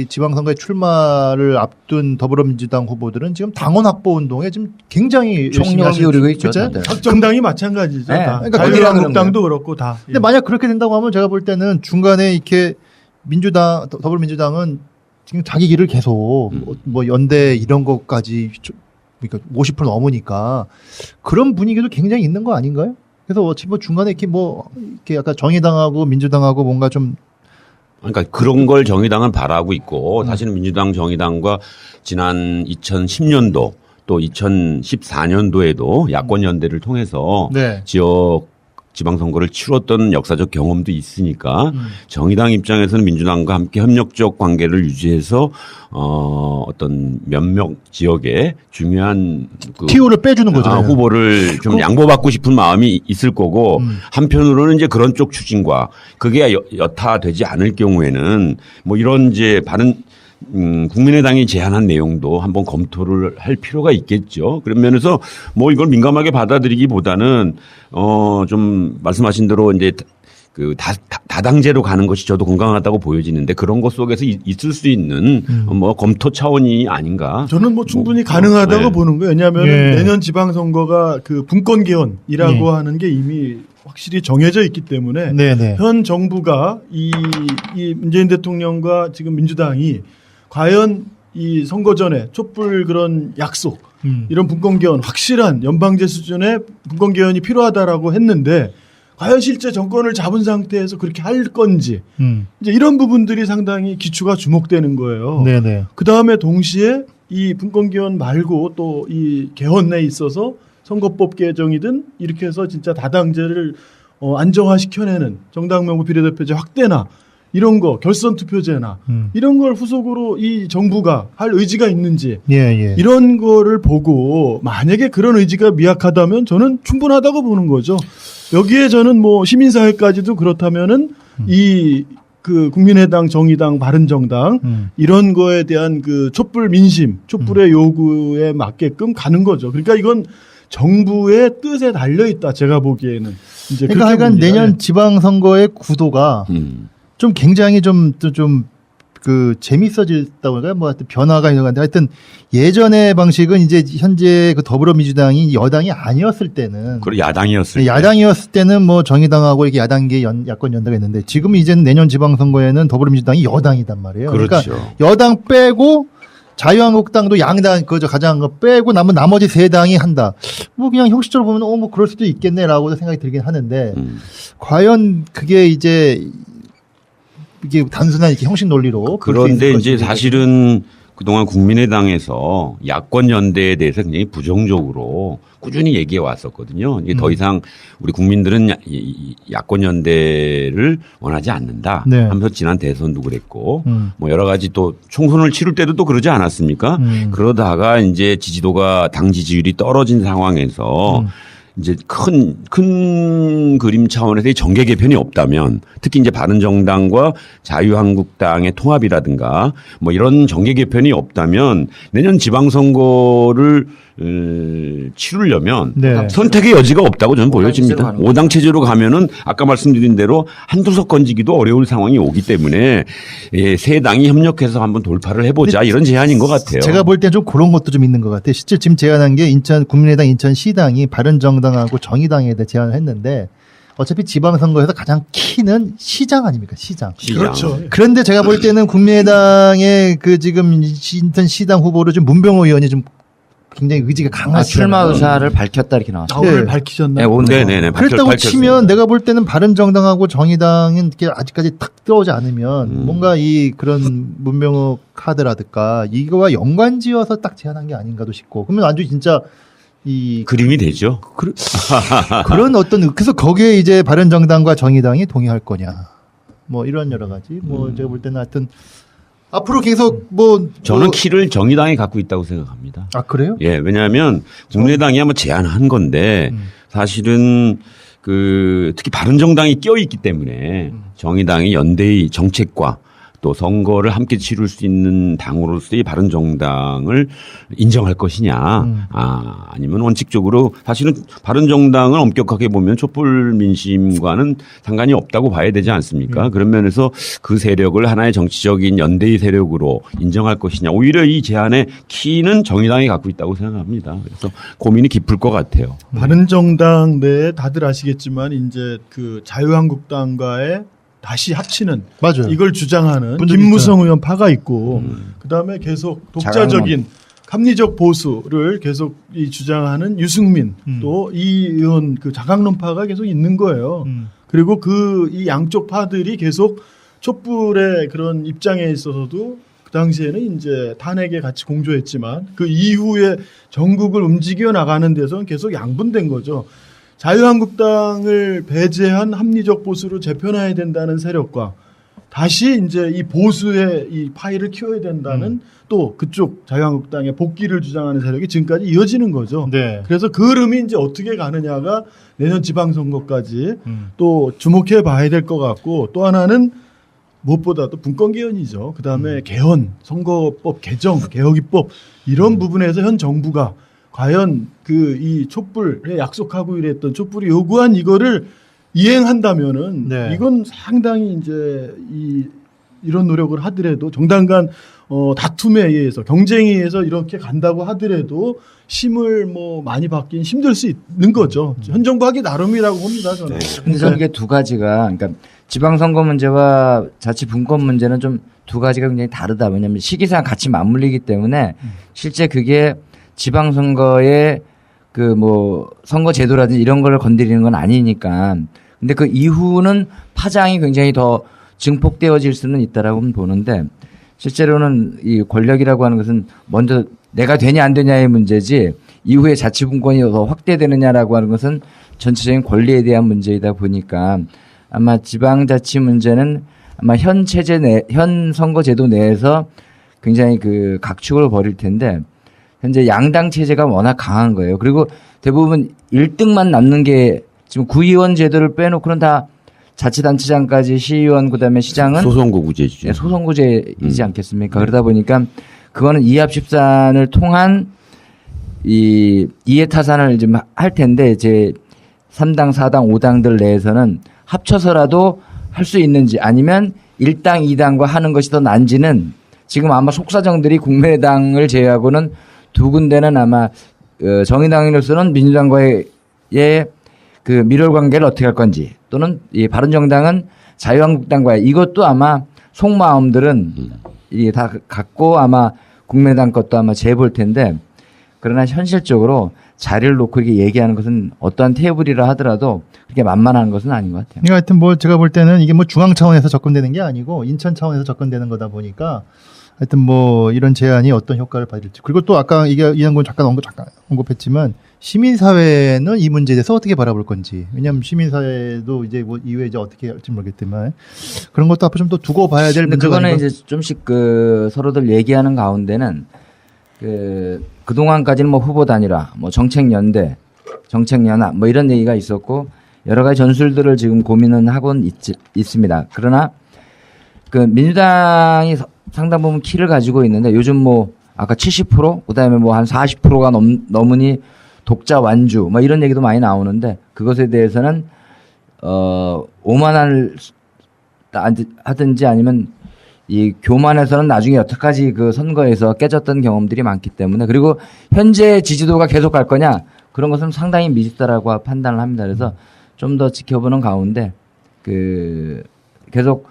지방선거에 출마를 앞둔 더불어민주당 후보들은 지금 당원 확보 운동에 지금 굉장히 열심히 총력을 기울이고 있죠. 그쵸? 다들. 각 정당이 마찬가지죠. 네. 다. 그러니까 자유한국당도 그렇고 다. 근데 만약 그렇게 된다고 하면 제가 볼 때는 중간에 이렇게 더불어민주당은 지금 자기 길을 계속 뭐 연대 이런 것까지 그러니까 50% 넘으니까 그런 분위기도 굉장히 있는 거 아닌가요? 그래서 어차피 뭐 중간에 이렇게 약간 정의당하고 민주당하고 뭔가 좀 그러니까 그런 걸 정의당은 바라고 있고 사실은 민주당 정의당과 지난 2010년도 또 2014년도에도 야권 연대를 통해서 네. 지방선거를 치렀던 역사적 경험도 있으니까 정의당 입장에서는 민주당과 함께 협력적 관계를 유지해서 어떤 몇몇 지역에 중요한 그 TO를 빼주는 거죠. 후보를 좀 양보받고 싶은 마음이 있을 거고 한편으로는 이제 그런 쪽 추진과 그게 여타되지 않을 경우에는 뭐 이런 이제 국민의당이 제안한 내용도 한번 검토를 할 필요가 있겠죠. 그런 면에서 뭐 이걸 민감하게 받아들이기보다는 좀 말씀하신 대로 이제 그 다당제로 가는 것이 저도 건강하다고 보여지는데 그런 것 속에서 있을 수 있는 뭐 검토 차원이 아닌가. 저는 뭐 충분히 가능하다고 네. 보는 거예요. 왜냐하면 예. 내년 지방선거가 그 분권 개헌이라고 하는 게 이미 확실히 정해져 있기 때문에 네네. 현 정부가 이 문재인 대통령과 지금 민주당이 과연 이 선거 전에 촛불 그런 약속 이런 분권 개헌 확실한 연방제 수준의 분권 개헌이 필요하다라고 했는데 과연 실제 정권을 잡은 상태에서 그렇게 할 건지 이제 이런 부분들이 상당히 기초가 주목되는 거예요. 네네. 그 다음에 동시에 이 분권 개헌 말고 또 이 개헌 내에 있어서 선거법 개정이든 이렇게 해서 진짜 다당제를 안정화시켜내는 정당 명부 비례대표제 확대나 이런 거 결선 투표제나 이런 걸 후속으로 이 정부가 할 의지가 있는지 예. 이런 거를 보고 만약에 그런 의지가 미약하다면 저는 충분하다고 보는 거죠. 여기에 저는 뭐 시민사회까지도 그렇다면은 이 그 국민의당, 정의당, 바른정당 이런 거에 대한 그 촛불 민심, 촛불의 요구에 맞게끔 가는 거죠. 그러니까 이건 정부의 뜻에 달려 있다. 제가 보기에는 이제 그러니까 하여간 봅니다. 내년 지방선거의 구도가 좀 굉장히 좀 그 재밌어질다고 할까요? 뭐 하여튼 변화가 있는 건데 하여튼 예전의 방식은 이제 현재 그 더불어민주당이 여당이 아니었을 때는 그리고 야당이었을 때. 야당이었을 때는 뭐 정의당하고 이렇게 야당계 야권 연대가 있는데 지금 이제는 내년 지방선거에는 더불어민주당이 여당이단 말이에요. 그렇죠. 그러니까 여당 빼고 자유한국당도 양당 그저 가져간 거 빼고 남은 나머지 세 당이 한다. 뭐 그냥 형식적으로 보면 뭐 그럴 수도 있겠네라고 생각이 들긴 하는데 과연 그게 이제 이게 단순한 이렇게 형식 논리로 그런데 이제 사실은 그동안 국민의당에서 야권 연대에 대해서 굉장히 부정적으로 꾸준히 얘기해 왔었거든요. 이게 더 이상 우리 국민들은 야권 연대를 원하지 않는다. 네. 하면서 지난 대선도 그랬고 뭐 여러 가지 또 총선을 치를 때도 또 그러지 않았습니까? 그러다가 이제 지지도가 당 지지율이 떨어진 상황에서 이제 큰 그림 차원에서의 정계 개편이 없다면 특히 이제 바른정당과 자유한국당의 통합이라든가 뭐 이런 정계 개편이 없다면 내년 지방선거를 치르려면 네. 선택의 여지가 없다고 저는 보여집니다. 가는 거죠. 5당 체제로 가면은 아까 말씀드린 대로 한두 석 건지기도 어려울 상황이 오기 때문에 세 당이 협력해서 한번 돌파를 해보자 이런 제안인 것 같아요. 제가 볼 때 좀 그런 것도 좀 있는 것 같아요. 실제 지금 제안한 게 국민의당 인천시당이 바른정당하고 정의당에 대해 제안을 했는데 어차피 지방선거에서 가장 키는 시장 아닙니까? 시장. 그렇죠. 그런데 제가 볼 때는 국민의당의 그 지금 인천시당 후보를 좀 문병호 의원이 좀 굉장히 의지가 강하시잖아요. 출마 의사를 밝혔다 이렇게 나왔어요. 오늘 네. 밝히셨나요? 네, 오늘. 네네네. 그랬다고 밝혔습니다. 치면 내가 볼 때는 바른정당하고 정의당은 이렇게 아직까지 탁 들어오지 않으면 뭔가 이 그런 문병호 카드라든가 이거와 연관지어서 딱 제안한 게 아닌가도 싶고 그러면 아주 진짜 이 그림이 되죠. 그런 어떤 그래서 거기에 이제 바른정당과 정의당이 동의할 거냐 뭐 이런 여러 가지 뭐 제가 볼 때는 하여튼 앞으로 계속 저는 키를 정의당이 갖고 있다고 생각합니다. 아 그래요? 예, 왜냐하면 국민의당이 한번 제안한 건데 사실은 특히 바른정당이 껴있기 때문에 정의당이 연대의 정책과 또 선거를 함께 치룰 수 있는 당으로서의 바른정당을 인정할 것이냐, 아니면 원칙적으로 사실은 바른정당을 엄격하게 보면 촛불 민심과는 상관이 없다고 봐야 되지 않습니까? 그런 면에서 그 세력을 하나의 정치적인 연대의 세력으로 인정할 것이냐, 오히려 이 제안의 키는 정의당이 갖고 있다고 생각합니다. 그래서 고민이 깊을 것 같아요. 바른정당 내에 다들 아시겠지만 이제 그 자유한국당과의 다시 합치는 맞아요. 이걸 주장하는 분들 김무성 의원 파가 있고 그다음에 계속 독자적인 합리적 보수를 계속 이 주장하는 유승민 또 이 의원 그 자강론파가 계속 있는 거예요. 그리고 그 이 양쪽 파들이 계속 촛불의 그런 입장에 있어서도 그 당시에는 이제 탄핵에 같이 공조했지만 그 이후에 전국을 움직여 나가는 데서는 계속 양분된 거죠. 자유한국당을 배제한 합리적 보수를 재편해야 된다는 세력과 다시 이제 이 보수의 이 파이를 키워야 된다는 또 그쪽 자유한국당의 복귀를 주장하는 세력이 지금까지 이어지는 거죠. 네. 그래서 그 흐름이 이제 어떻게 가느냐가 내년 지방선거까지 또 주목해 봐야 될 것 같고 또 하나는 무엇보다도 분권 개헌이죠. 그다음에 개헌, 선거법 개정, 개혁입법 이런 부분에서 현 정부가 과연 그 이 촛불에 약속하고 이랬던 촛불이 요구한 이거를 이행한다면은 네. 이건 상당히 이제 이런 노력을 하더라도 정당 간 다툼에 의해서 경쟁에 의해서 이렇게 간다고 하더라도 힘을 뭐 많이 받긴 힘들 수 있는 거죠. 현 정부 하기 나름이라고 봅니다. 저는. 근데 저는 이게 두 가지가 그러니까 지방선거 문제와 자치 분권 문제는 좀 두 가지가 굉장히 다르다. 왜냐하면 시기상 같이 맞물리기 때문에 실제 그게 지방선거의 그 뭐 선거 제도라든지 이런 걸 건드리는 건 아니니까. 근데 그 이후는 파장이 굉장히 더 증폭되어질 수는 있다라고 보는데 실제로는 이 권력이라고 하는 것은 먼저 내가 되냐 안 되냐의 문제지 이후에 자치분권이 더 확대되느냐라고 하는 것은 전체적인 권리에 대한 문제이다 보니까 아마 지방자치 문제는 아마 현 체제 현 선거제도 내에서 굉장히 그 각축을 벌일 텐데 현재 양당 체제가 워낙 강한 거예요. 그리고 대부분 1등만 남는 게 지금 구의원 제도를 빼놓고는 다 자치단체장까지 시의원 그다음에 시장은 소선거구제죠. 네, 소선구제이지 않겠습니까? 그러다 보니까 그거는 이합집산을 통한 이 이해타산을 좀 할 텐데 이제 3당, 4당, 5당들 내에서는 합쳐서라도 할 수 있는지 아니면 1당, 2당과 하는 것이 더 난지는 지금 아마 속사정들이 국민의당을 제외하고는 두 군데는 아마 정의당으로서는 민주당과의 그 밀월 관계를 어떻게 할 건지 또는 이 바른정당은 자유한국당과의 이것도 아마 속마음들은 이게 다 갖고 아마 국민의당 것도 아마 재볼 텐데 그러나 현실적으로 자리를 놓고 이렇게 얘기하는 것은 어떠한 테이블이라 하더라도 그렇게 만만한 것은 아닌 것 같아요. 그러니까 하여튼 뭐 제가 볼 때는 이게 뭐 중앙 차원에서 접근되는 게 아니고 인천 차원에서 접근되는 거다 보니까 하여튼 뭐 이런 제안이 어떤 효과를 받을지 그리고 또 아까 이한군 잠깐 언급했지만 시민사회는 이 문제에 대해서 어떻게 바라볼 건지 왜냐하면 시민사회도 이제 뭐 이후에 이제 어떻게 할지 모르겠지만 그런 것도 앞으로 좀 더 두고 봐야 될 근데 문제가 그거는 아닌가? 이제 좀씩 그 서로들 얘기하는 가운데는 그동안까지는 뭐 후보 단일화, 뭐 정책연대, 정책연합 뭐 이런 얘기가 있었고 여러 가지 전술들을 지금 고민은 하고는 있습니다. 그러나 그 민주당이 상당 부분 키를 가지고 있는데 요즘 뭐 아까 70% 그다음에 뭐 한 40%가 넘으니 독자 완주 뭐 이런 얘기도 많이 나오는데 그것에 대해서는 오만을 하든지 아니면 이 교만에서는 나중에 여태까지 그 선거에서 깨졌던 경험들이 많기 때문에 그리고 현재 지지도가 계속 갈 거냐 그런 것은 상당히 미지수다라고 판단을 합니다. 그래서 좀 더 지켜보는 가운데 그 계속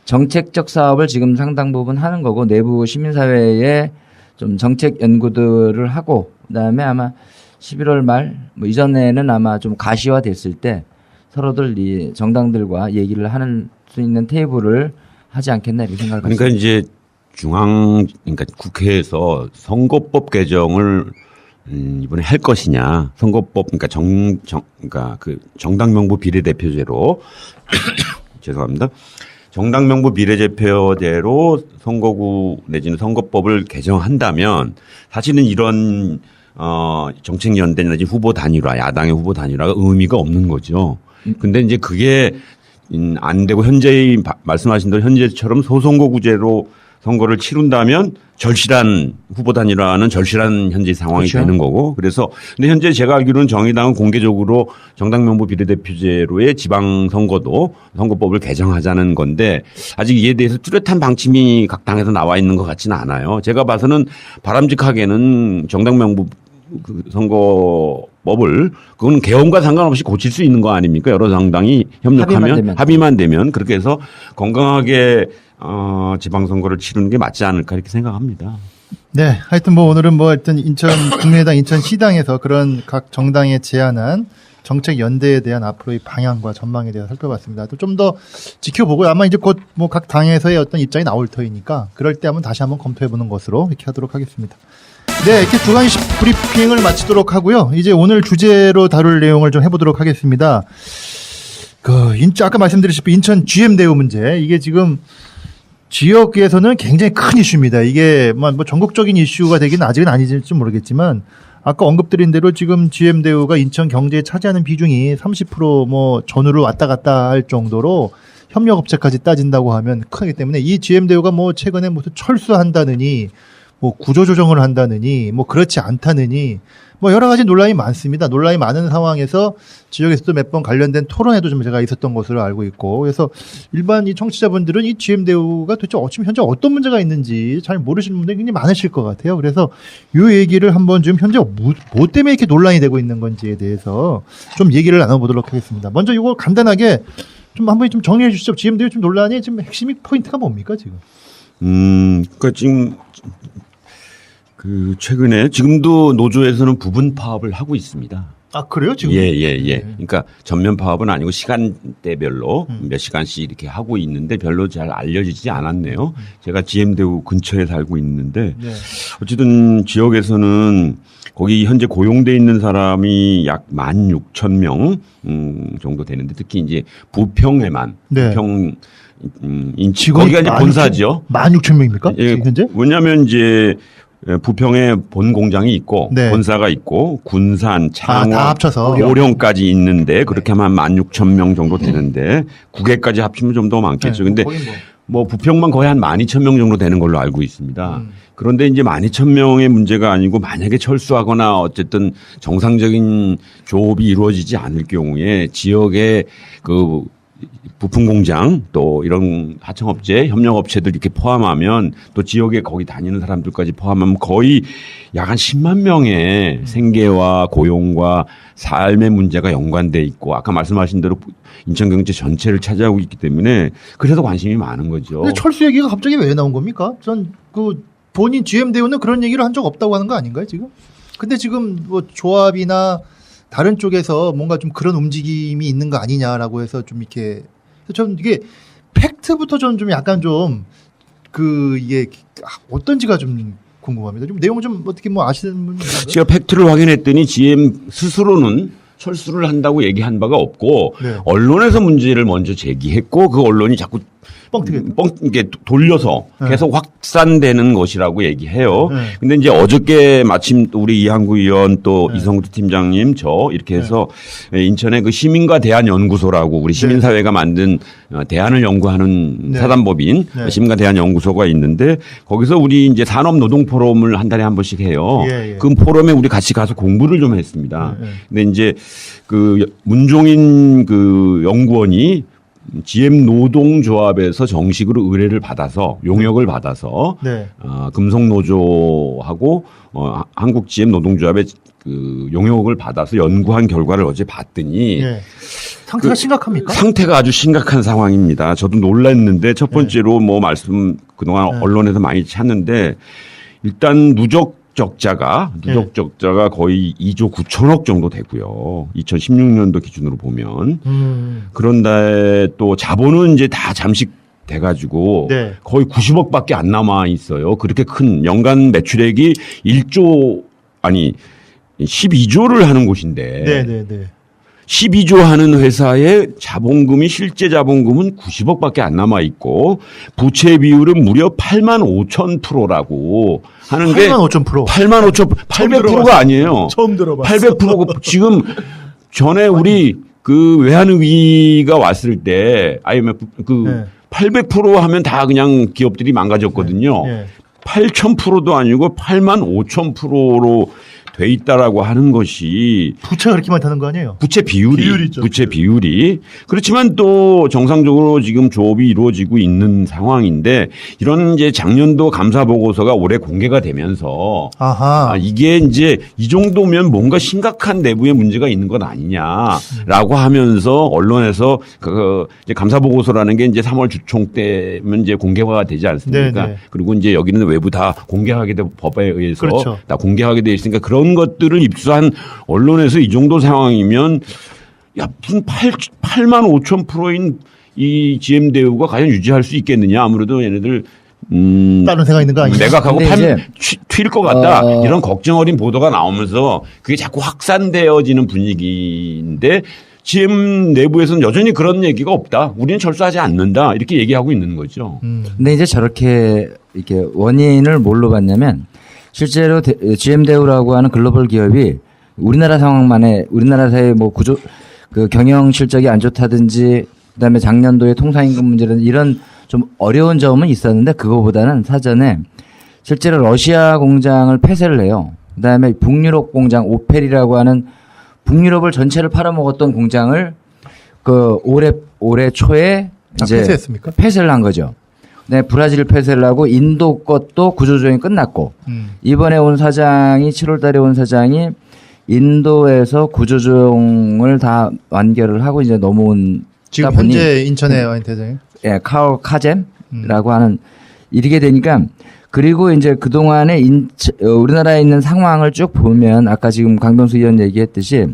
정책적 사업을 지금 상당 부분 하는 거고 내부 시민사회에 좀 정책 연구들을 하고 그다음에 아마 11월 말 뭐 이전에는 아마 좀 가시화 됐을 때 서로들 이 정당들과 얘기를 하는 수 있는 테이블을 하지 않겠나 이렇게 생각을 그러니까 했습니다. 이제 그러니까 국회에서 선거법 개정을 이번에 할 것이냐 선거법 그러니까 그러니까 그 정당 명부 비례대표제로 죄송합니다. 정당 명부 비례대표제로 선거구 내지는 선거법을 개정한다면 사실은 이런 정책연대 내지 후보 단일화 야당의 후보 단일화가 의미가 없는 거죠. 근데 이제 그게 안 되고 현재의 말씀하신 대로 현재처럼 소선거구제로 선거를 치른다면 절실한 후보 단일화는 절실한 현재 상황이 그렇죠. 되는 거고 그래서 근데 현재 제가 알기로는 정의당은 공개적으로 정당 명부 비례대표제로의 지방 선거도 선거법을 개정하자는 건데 아직 이에 대해서 뚜렷한 방침이 각 당에서 나와 있는 것 같지는 않아요. 제가 봐서는 바람직하게는 정당 명부 그 선거법을 그건 개헌과 상관없이 고칠 수 있는 거 아닙니까? 여러 정당이 협력하면 합의만 되면 그렇게 해서 건강하게 지방선거를 치르는 게 맞지 않을까 이렇게 생각합니다. 네, 하여튼 뭐 오늘은 뭐 하여튼 국민의당 인천시당에서 그런 각 정당에 제안한 정책 연대에 대한 앞으로의 방향과 전망에 대해서 살펴봤습니다. 또 좀 더 지켜보고요. 아마 이제 곧 뭐 각 당에서의 어떤 입장이 나올 터이니까 그럴 때 한번 다시 한번 검토해보는 것으로 이렇게 하도록 하겠습니다. 네, 이렇게 주간 이슈 브리핑을 마치도록 하고요. 이제 오늘 주제로 다룰 내용을 좀 해보도록 하겠습니다. 아까 말씀드렸다시피 인천 GM대우 문제 이게 지금 지역에서는 굉장히 큰 이슈입니다. 이게 뭐 전국적인 이슈가 되기는 아직은 아니지 모르겠지만 아까 언급드린 대로 지금 GM대우가 인천 경제에 차지하는 비중이 30% 뭐 전후로 왔다 갔다 할 정도로 협력업체까지 따진다고 하면 크기 때문에 이 GM대우가 뭐 최근에 무슨 철수한다느니 뭐 구조조정을 한다느니 뭐 그렇지 않다느니 뭐 여러 가지 논란이 많습니다. 논란이 많은 상황에서 지역에서도 몇 번 관련된 토론회도 좀 제가 있었던 것으로 알고 있고 그래서 일반 이 청취자분들은 이 GM대우가 도대체 지금 현재 어떤 문제가 있는지 잘 모르시는 분들이 굉장히 많으실 것 같아요. 그래서 이 얘기를 한번 좀 현재 뭐 때문에 이렇게 논란이 되고 있는 건지에 대해서 좀 얘기를 나눠보도록 하겠습니다. 먼저 이거 간단하게 좀 한번 좀 정리해 주시죠. GM대우 좀 논란의 지금 핵심이 포인트가 뭡니까 지금? 그러니까 지금 그 최근에 지금도 노조에서는 부분 파업을 하고 있습니다. 아 그래요 지금? 예. 그러니까 전면 파업은 아니고 시간대별로 몇 시간씩 이렇게 하고 있는데 별로 잘 알려지지 않았네요. 제가 GM대우 근처에 살고 있는데 네. 어쨌든 지역에서는 거기 현재 고용돼 있는 사람이 약 16,000명 정도 되는데 특히 이제 부평에만 네. 부평 인치 직원이 거기가 이제 본사죠. 16,000명입니까? 예, 지금 현재? 왜냐하면 이제 부평에 본 공장이 있고 네. 본사가 있고 군산, 창원, 다 합쳐서. 오령까지 있는데 그렇게 하면 16,000명 정도 되는데 구개까지 합치면 좀 더 많겠죠. 근데 거긴 뭐 부평만 거의 한 12,000명 정도 되는 걸로 알고 있습니다. 그런데 이제 12,000명의 문제가 아니고 만약에 철수하거나 어쨌든 정상적인 조업이 이루어지지 않을 경우에 지역의 그 부품 공장 또 이런 하청업체, 협력업체들 이렇게 포함하면 또 지역에 거기 다니는 사람들까지 포함하면 거의 약 한 10만 명의 생계와 고용과 삶의 문제가 연관돼 있고 아까 말씀하신 대로 인천경제 전체를 차지하고 있기 때문에 그래서 관심이 많은 거죠. 근데 철수 얘기가 갑자기 왜 나온 겁니까? 전 그 본인 GM대우는 그런 얘기를 한 적 없다고 하는 거 아닌가요 지금? 근데 지금 뭐 조합이나 다른 쪽에서 뭔가 좀 그런 움직임이 있는 거 아니냐라고 해서 좀 이렇게 전 이게 팩트부터 저는 좀 약간 좀 그 이게 어떤지가 좀 궁금합니다. 좀 내용 좀 어떻게 뭐 아시는 분 있나요? 제가 팩트를 확인했더니 GM 스스로는 철수를 한다고 얘기한 바가 없고 네. 언론에서 문제를 먼저 제기했고 그 언론이 자꾸 뻥튀기. 이게 돌려서 네. 계속 확산되는 것이라고 얘기해요. 네. 근데 이제 어저께 마침 또 우리 이한구 의원 또 네. 이성두 팀장님 저 이렇게 해서 인천의 그 시민과 대안 연구소라고 우리 시민사회가 만든 대안을 연구하는 네. 사단법인 네. 시민과 대안 연구소가 있는데 거기서 우리 이제 산업노동 포럼을 한 달에 한 번씩 해요. 예, 예. 그 포럼에 우리 같이 가서 공부를 좀 했습니다. 네, 네. 근데 이제 그 문종인 그 연구원이 GM 노동조합에서 정식으로 의뢰를 받아서 용역을 받아서 네. 금속노조하고 한국 GM 노동조합의 그 용역을 받아서 연구한 결과를 어제 봤더니 예. 상태가 심각합니까? 상태가 아주 심각한 상황입니다. 저도 놀랐는데 첫 번째로 뭐 말씀 그동안 네. 언론에서 많이 찾는데 일단 누적 적자가 거의 2조 9천억 정도 되고요. 2016년도 기준으로 보면. 그런데 또 자본은 이제 다 잠식돼 가지고 네. 거의 90억밖에 안 남아 있어요. 그렇게 큰 연간 매출액이 12조를 하는 곳인데 네네네. 12조 하는 회사의 자본금이 실제 자본금은 90억밖에 안 남아 있고 부채 비율은 무려 85,000%라고 하는 게 85,000%. 800%가 아니에요. 처음 들어봤어. 800%가 지금 전에 우리 그 외환위기가 왔을 때 IMF 그 네. 800% 하면 다 그냥 기업들이 망가졌거든요. 네. 8,000%도 아니고 85,000%로 돼 있다라고 하는 것이 부채가 그렇게 많다는 거 아니에요? 부채 비율이죠. 부채 비율이 그렇지만 또 정상적으로 지금 조업이 이루어지고 있는 상황인데 이런 이제 작년도 감사 보고서가 올해 공개가 되면서 아하. 이게 이제 이 정도면 뭔가 심각한 내부의 문제가 있는 것 아니냐라고 하면서 언론에서 그 이제 감사 보고서라는 게 이제 3월 주총 때면 이제 공개가 되지 않습니까? 네네. 그리고 이제 여기는 외부 다 공개하게 돼 법에 의해서 그렇죠. 다 공개하게 돼 있으니까 그런 것들을 입수한 언론에서 이 정도 상황이면 야 무슨 85,000%인 이 GM대우가 과연 유지할 수 있겠느냐 아무래도 얘네들 다른 생각 있는 거 아니에요? 내각하고 근데 튈 것 같다 이런 걱정 어린 보도가 나오면서 그게 자꾸 확산되어지는 분위기인데 GM 내부에서는 여전히 그런 얘기가 없다. 우리는 철수하지 않는다. 이렇게 얘기하고 있는 거죠. 근데 이제 저렇게 이렇게 원인을 뭘로 봤냐면 실제로 GM대우라고 하는 글로벌 기업이 우리나라 상황만에 우리나라 사회 뭐 구조 그 경영 실적이 안 좋다든지 그다음에 작년도에 통상임금 문제라든 이런 좀 어려운 점은 있었는데 그거보다는 사전에 실제로 러시아 공장을 폐쇄를 해요. 그다음에 북유럽 공장 오펠이라고 하는 북유럽을 전체를 팔아먹었던 공장을 그 올해 초에 이제 폐쇄했습니까? 폐쇄를 한 거죠. 네, 브라질 폐쇄를 하고 인도 것도 구조조정이 끝났고 이번에 온 사장이 7월 달에 온 사장이 인도에서 구조조정을 다 완결을 하고 이제 넘어온 지금 현재 인천에 와 있는 대장이. 예, 카올 카젬이라고 하는 이르게 되니까 그리고 이제 그동안에 우리나라에 있는 상황을 쭉 보면 아까 지금 강병수 의원 얘기했듯이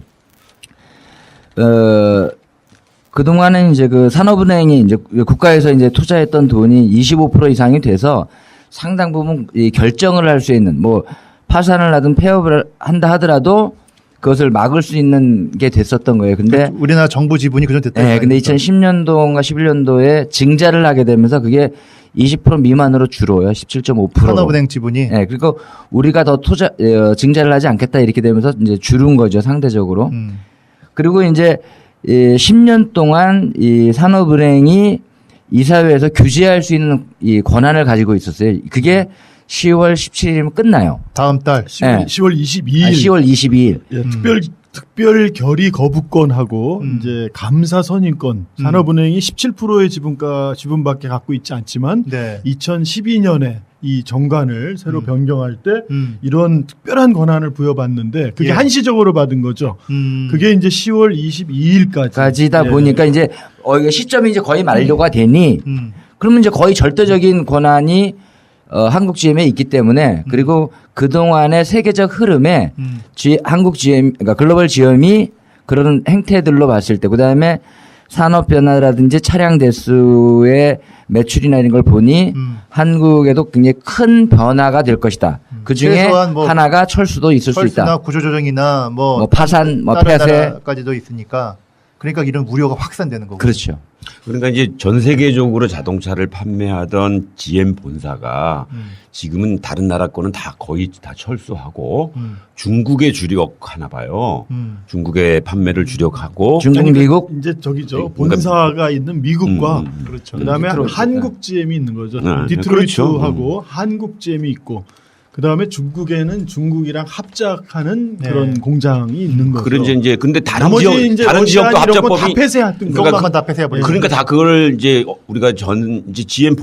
그동안은 이제 그 산업은행이 이제 국가에서 이제 투자했던 돈이 25% 이상이 돼서 상당 부분 이 결정을 할 수 있는 뭐 파산을 하든 폐업을 한다 하더라도 그것을 막을 수 있는 게 됐었던 거예요. 근데 우리나라 정부 지분이 그전 됐다. 네, 근데 2010년도인가 11년도에 증자를 하게 되면서 그게 20% 미만으로 줄어요. 17.5%. 산업은행 지분이. 네, 그리고 우리가 더 증자를 하지 않겠다 이렇게 되면서 이제 줄은 거죠, 상대적으로. 그리고 이제 10년 동안 이 산업은행이 이사회에서 규제할 수 있는 이 권한을 가지고 있었어요. 그게 10월 17일이면 끝나요. 다음 달 10월 22일. 10월 22일. 예, 특별 결의 거부권하고 이제 감사 선임권. 산업은행이 17%의 지분밖에 갖고 있지 않지만 네. 2012년에 이 정관을 새로 변경할 때 이런 특별한 권한을 부여받는데 그게 예. 한시적으로 받은 거죠. 그게 이제 10월 22일까지. 까지다 보니까 이제 이게 시점이 이제 거의 만료가 되니 그러면 이제 거의 절대적인 권한이 한국 GM에 있기 때문에 그리고 그동안의 세계적 흐름에 한국 GM, 그러니까 글로벌 GM이 그런 행태들로 봤을 때 그다음에 산업 변화라든지 차량 대수의 매출이나 이런 걸 보니 한국에도 굉장히 큰 변화가 될 것이다. 그 중에 최소한 뭐 하나가 철수도 있을 수 철수나 있다. 구조조정이나 뭐 파산, 뭐 다른 폐쇄. 나라까지도 있으니까 그러니까 이런 우려가 확산되는 거고. 그렇죠. 그러니까 이제 전 세계적으로 자동차를 판매하던 GM 본사가 지금은 다른 나라 거는 다 거의 다 철수하고 중국에 주력하나 봐요. 중국에 판매를 주력하고 중국, 미국 이제 저기죠. 네, 본사가 있는 미국과 그렇죠. 그다음에 디트로이트. 한국 GM이 있는 거죠. 네, 디트로이트하고 한국 GM이 있고 그다음에 중국에는 중국이랑 합작하는 네. 그런 공장이 있는 거죠. 그런 이제 근데 다른 나머지 지역 이제 다른 지역도 러시아 이런 건다 합작법이 폐쇄했던 그것만 거죠. 다 폐쇄해버리죠. 그러니까 다 그걸 이제 우리가 이제 GM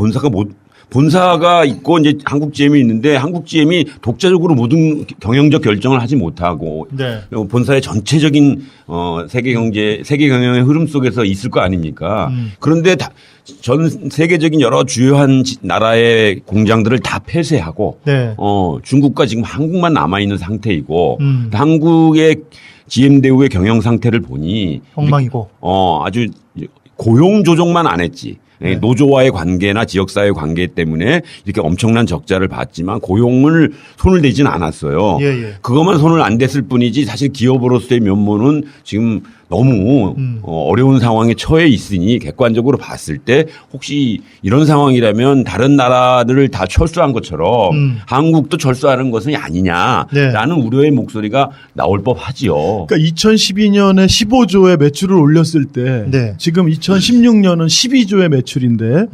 본사가 있고 이제 한국 GM이 있는데 한국 GM이 독자적으로 모든 경영적 결정을 하지 못하고 네. 본사의 전체적인 세계 경영의 흐름 속에서 있을 거 아닙니까? 그런데 전 세계적인 여러 주요한 나라의 공장들을 다 폐쇄하고 네. 중국과 지금 한국만 남아 있는 상태이고 한국의 GM 대우의 경영 상태를 보니 엉망이고. 아주 고용 조정만 안 했지. 네. 노조와의 관계나 지역사회 관계 때문에 이렇게 엄청난 적자를 봤지만 고용을 손을 대지는 않았어요. 예, 예. 그것만 손을 안 댔을 뿐이지 사실 기업으로서의 면모는 지금 너무 어려운 상황에 처해 있으니 객관적으로 봤을 때 혹시 이런 상황이라면 다른 나라들을 다 철수한 것처럼 한국도 철수하는 것은 아니냐라는 네. 우려의 목소리가 나올 법하지요. 그러니까 2012년에 15조의 매출을 올렸을 때 네. 지금 2016년은 12조의 매출인데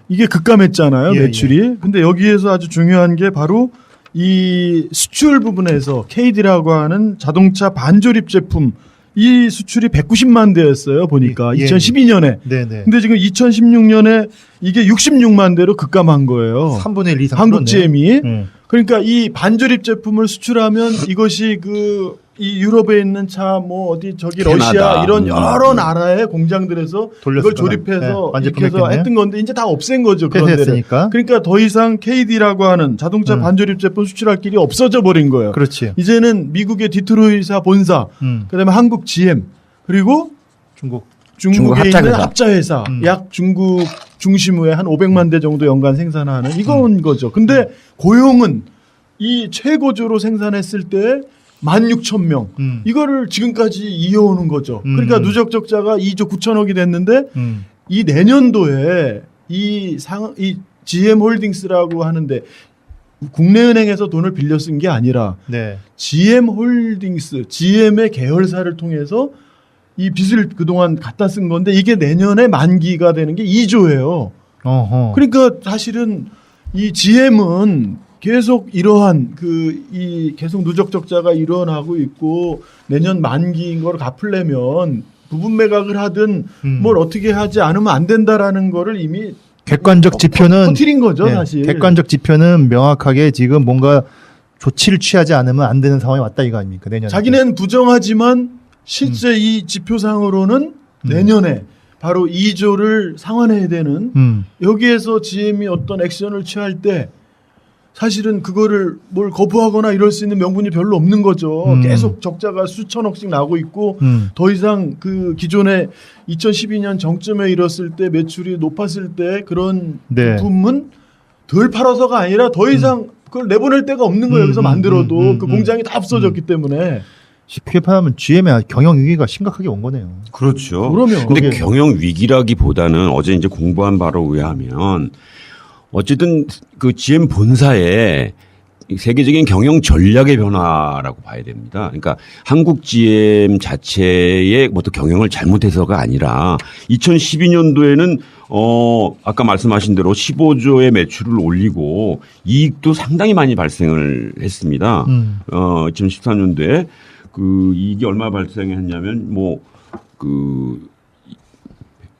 이게 급감했잖아요. 예, 매출이. 근데 여기에서 아주 중요한 게 바로 이 수출 부분에서 KD라고 하는 자동차 반조립 제품 이 수출이 190만 대였어요. 보니까 예, 2012년에. 네네. 근데 지금 2016년에 이게 66만 대로 급감한 거예요. 3분의 1 이상 한국 줄었네요. GM이. 그러니까 이 반조립 제품을 수출하면 이것이 이 유럽에 있는 차 뭐 어디 저기 캐나다. 러시아 이런 여러 나라의 공장들에서 돌렸을 이걸 거다. 조립해서 네, 이렇게 해서 반제품했겠네요. 했던 건데 이제 다 없앤 거죠. 그런 데를. 폐쇄했으니까. 그러니까 더 이상 KD라고 하는 자동차 반조립 제품 수출할 길이 없어져 버린 거예요. 그렇지. 이제는 미국의 디트로이트 본사, 그다음에 한국 GM 그리고 중국에 있는 합자회사 약 중국 중심의 한 500만 대 정도 연간 생산하는 이건 거죠. 근데 고용은 이 최고조로 생산했을 때 16,000명 이거를 지금까지 이어오는 거죠. 그러니까 누적 적자가 2조 9천억이 됐는데 이 내년도에 이 GM 홀딩스라고 하는데 국내은행에서 돈을 빌려 쓴 게 아니라 네. GM 홀딩스, GM의 계열사를 통해서 이 빚을 그동안 갖다 쓴 건데 이게 내년에 만기가 되는 게 2조예요. 어허. 그러니까 사실은 이 GM은 계속 이러한 이 계속 누적 적자가 일어나고 있고 내년 만기인 걸 갚으려면 부분 매각을 하든 뭘 어떻게 하지 않으면 안 된다라는 거를 이미 객관적 지표는 터뜨린 거죠, 네, 사실. 객관적 지표는 명확하게 지금 뭔가 조치를 취하지 않으면 안 되는 상황이 왔다 이거 아닙니까? 내년에. 자기네는 부정하지만 실제 이 지표상으로는 내년에 바로 2조를 상환해야 되는 여기에서 GM이 어떤 액션을 취할 때 사실은 그거를 뭘 거부하거나 이럴 수 있는 명분이 별로 없는 거죠. 계속 적자가 수천억씩 나고 있고 더 이상 그 기존에 2012년 정점에 이뤘을 때 매출이 높았을 때 그런 네. 부품은 덜 팔아서가 아니라 더 이상 그걸 내보낼 데가 없는 거예요. 여기서 만들어도 그 공장이 다 없어졌기 때문에. 쉽게 말하면 GM의 경영 위기가 심각하게 온 거네요. 그렇죠. 그러면. 근데 거기에- 경영 위기라기보다는 어제 이제 공부한 바로 의하면 어쨌든 그 GM 본사의 세계적인 경영 전략의 변화라고 봐야 됩니다. 그러니까 한국 GM 자체의 뭐 또 경영을 잘못해서가 아니라 2012년도에는 아까 말씀하신 대로 15조의 매출을 올리고 이익도 상당히 많이 발생을 했습니다. 2014년도에 그 이익이 얼마 발생했냐면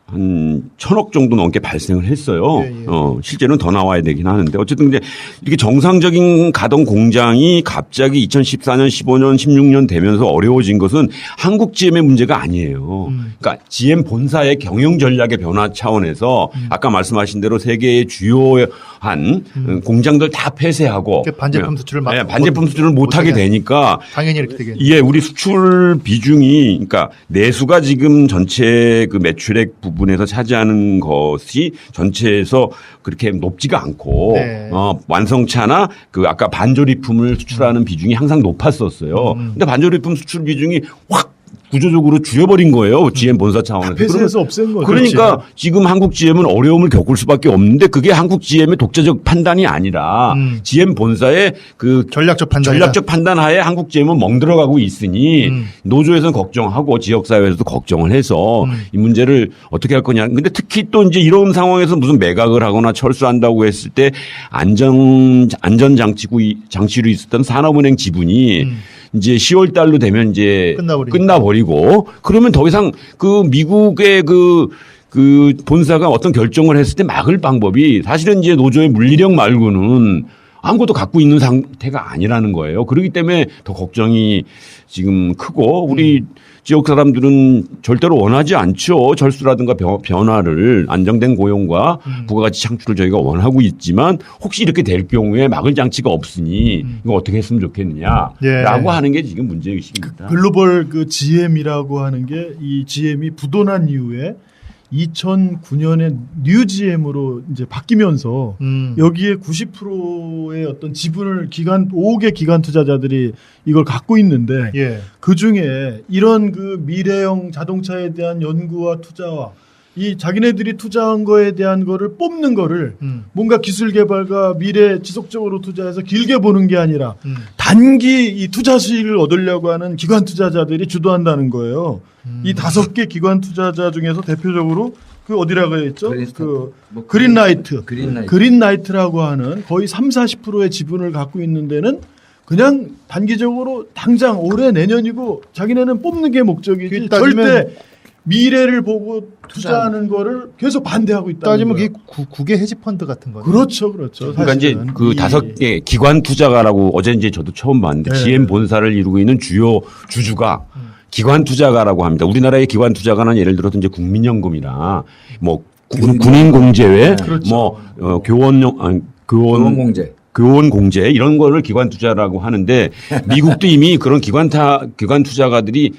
한 1,000억 정도 넘게 발생을 했어요. 예, 예. 실제로는 더 나와야 되긴 하는데 어쨌든 이제 이렇게 정상적인 가동 공장이 갑자기 2014년, 15년, 16년 되면서 어려워진 것은 한국 GM의 문제가 아니에요. 그러니까 GM 본사의 경영 전략의 변화 차원에서 아까 말씀하신 대로 세계의 주요한 공장들 다 폐쇄하고 그러니까 반제품 수출을 막 반제품 수출을 못하게 되니까 당연히 이렇게 되겠네요. 예, 우리 수출 비중이 그러니까 내수가 지금 전체 그 매출액 부분에서 차지하는 것이 전체에서 그렇게 높지가 않고 네. 완성차나 그 아까 반조리품을 수출하는 비중이 항상 높았었어요. 근데 반조리품 수출 비중이 확 구조적으로 줄여버린 거예요. GM 본사 차원에서. 폐쇄해서 없앤 거죠. 그러니까 지금 한국 GM은 어려움을 겪을 수밖에 없는데 그게 한국 GM의 독자적 판단이 아니라 GM 본사의 그 전략적 판단. 전략적 판단하에 한국 GM은 멍들어가고 있으니 노조에서는 걱정하고 지역사회에서도 걱정을 해서 이 문제를 어떻게 할 거냐. 근데 특히 또 이제 이런 상황에서 무슨 매각을 하거나 철수한다고 했을 때 안전장치로 있었던 산업은행 지분이 이제 10월 달로 되면 이제 끝나버리고 그러면 더 이상 그 미국의 그 본사가 어떤 결정을 했을 때 막을 방법이 사실은 이제 노조의 물리력 말고는 아무것도 갖고 있는 상태가 아니라는 거예요. 그렇기 때문에 더 걱정이 지금 크고 우리 지역 사람들은 절대로 원하지 않죠. 철수라든가 변화를 안정된 고용과 부가가치 창출을 저희가 원하고 있지만 혹시 이렇게 될 경우에 막을 장치가 없으니 이거 어떻게 했으면 좋겠느냐라고 하는 게 지금 문제의식입니다. 글로벌 그 GM이라고 하는 게 이 GM이 부도난 이후에 2009년에 뉴 GM으로 이제 바뀌면서 여기에 90%의 어떤 지분을 5개 기관 투자자들이 이걸 갖고 있는데 예. 그 중에 이런 그 미래형 자동차에 대한 연구와 투자와 이 자기네들이 투자한 거에 대한 거를 뽑는 거를 뭔가 기술 개발과 미래 지속적으로 투자해서 길게 보는 게 아니라 단기 이 투자 수익을 얻으려고 하는 기관 투자자들이 주도한다는 거예요. 이 5개 기관 투자자 중에서 대표적으로 그 어디라고 했죠? 그 그린라이트. 그린라이트라고 하는 거의 30-40%의 지분을 갖고 있는 데는 그냥 단기적으로 당장 올해 내년이고 자기네는 뽑는 게 목적이지 절대 미래를 보고 투자하는 거를 계속 반대하고 있다. 따지면 그게 국외 헤지펀드 같은 거죠. 그렇죠. 그러니까 이제 그 5개 기관 투자가라고 어제 이제 저도 처음 봤는데 GM 본사를 이루고 있는 주요 주주가 기관 투자가라고 합니다. 우리나라의 기관 투자가는 예를 들어서 이제 국민연금이나 뭐 군인공제회, 뭐 교원공제 이런 거를 기관 투자라고 하는데 미국도 이미 그런 기관 투자가들이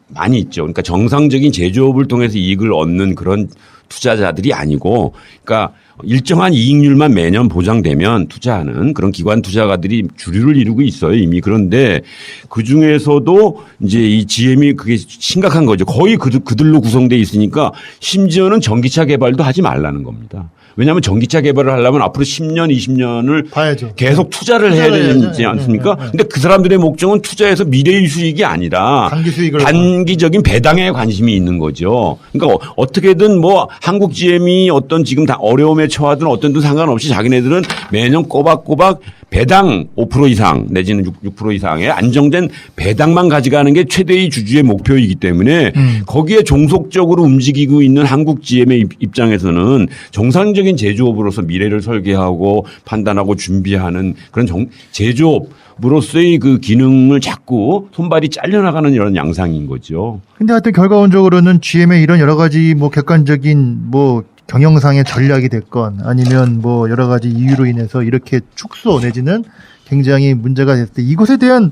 많이 있죠. 그러니까 정상적인 제조업을 통해서 이익을 얻는 그런 투자자들이 아니고 그러니까 일정한 이익률만 매년 보장되면 투자하는 그런 기관 투자가들이 주류를 이루고 있어요. 이미. 그런데 그중에서도 이제 이 GM이 그게 심각한 거죠. 거의 그들로 구성돼 있으니까 심지어는 전기차 개발도 하지 말라는 겁니다. 왜냐하면 전기차 개발을 하려면 앞으로 10년, 20년을 봐야죠. 계속 투자를 해야 투자를 되지 해야죠. 않습니까? 네, 네, 네. 근데 그 사람들의 목적은 투자해서 미래의 수익이 아니라 단기 수익을 단기적인 배당에 관심이 있는 거죠. 그러니까 어떻게든 뭐 한국 GM이 어떤 지금 다 어려움에 처하든 어떤 든 상관없이 자기네들은 매년 꼬박꼬박 배당 5% 이상 내지는 6% 이상의 안정된 배당만 가져가는 게 최대의 주주의 목표이기 때문에 거기에 종속적으로 움직이고 있는 한국 GM의 입장에서는 정상적인 제조업으로서 미래를 설계하고 판단하고 준비하는 그런 제조업으로서의 그 기능을 자꾸 손발이 잘려나가는 이런 양상인 거죠. 근데 하여튼 결과론적으로는 GM의 이런 여러 가지 뭐 객관적인 뭐 경영상의 전략이 됐건 아니면 뭐 여러 가지 이유로 인해서 이렇게 축소 내지는 굉장히 문제가 됐을 때 이것에 대한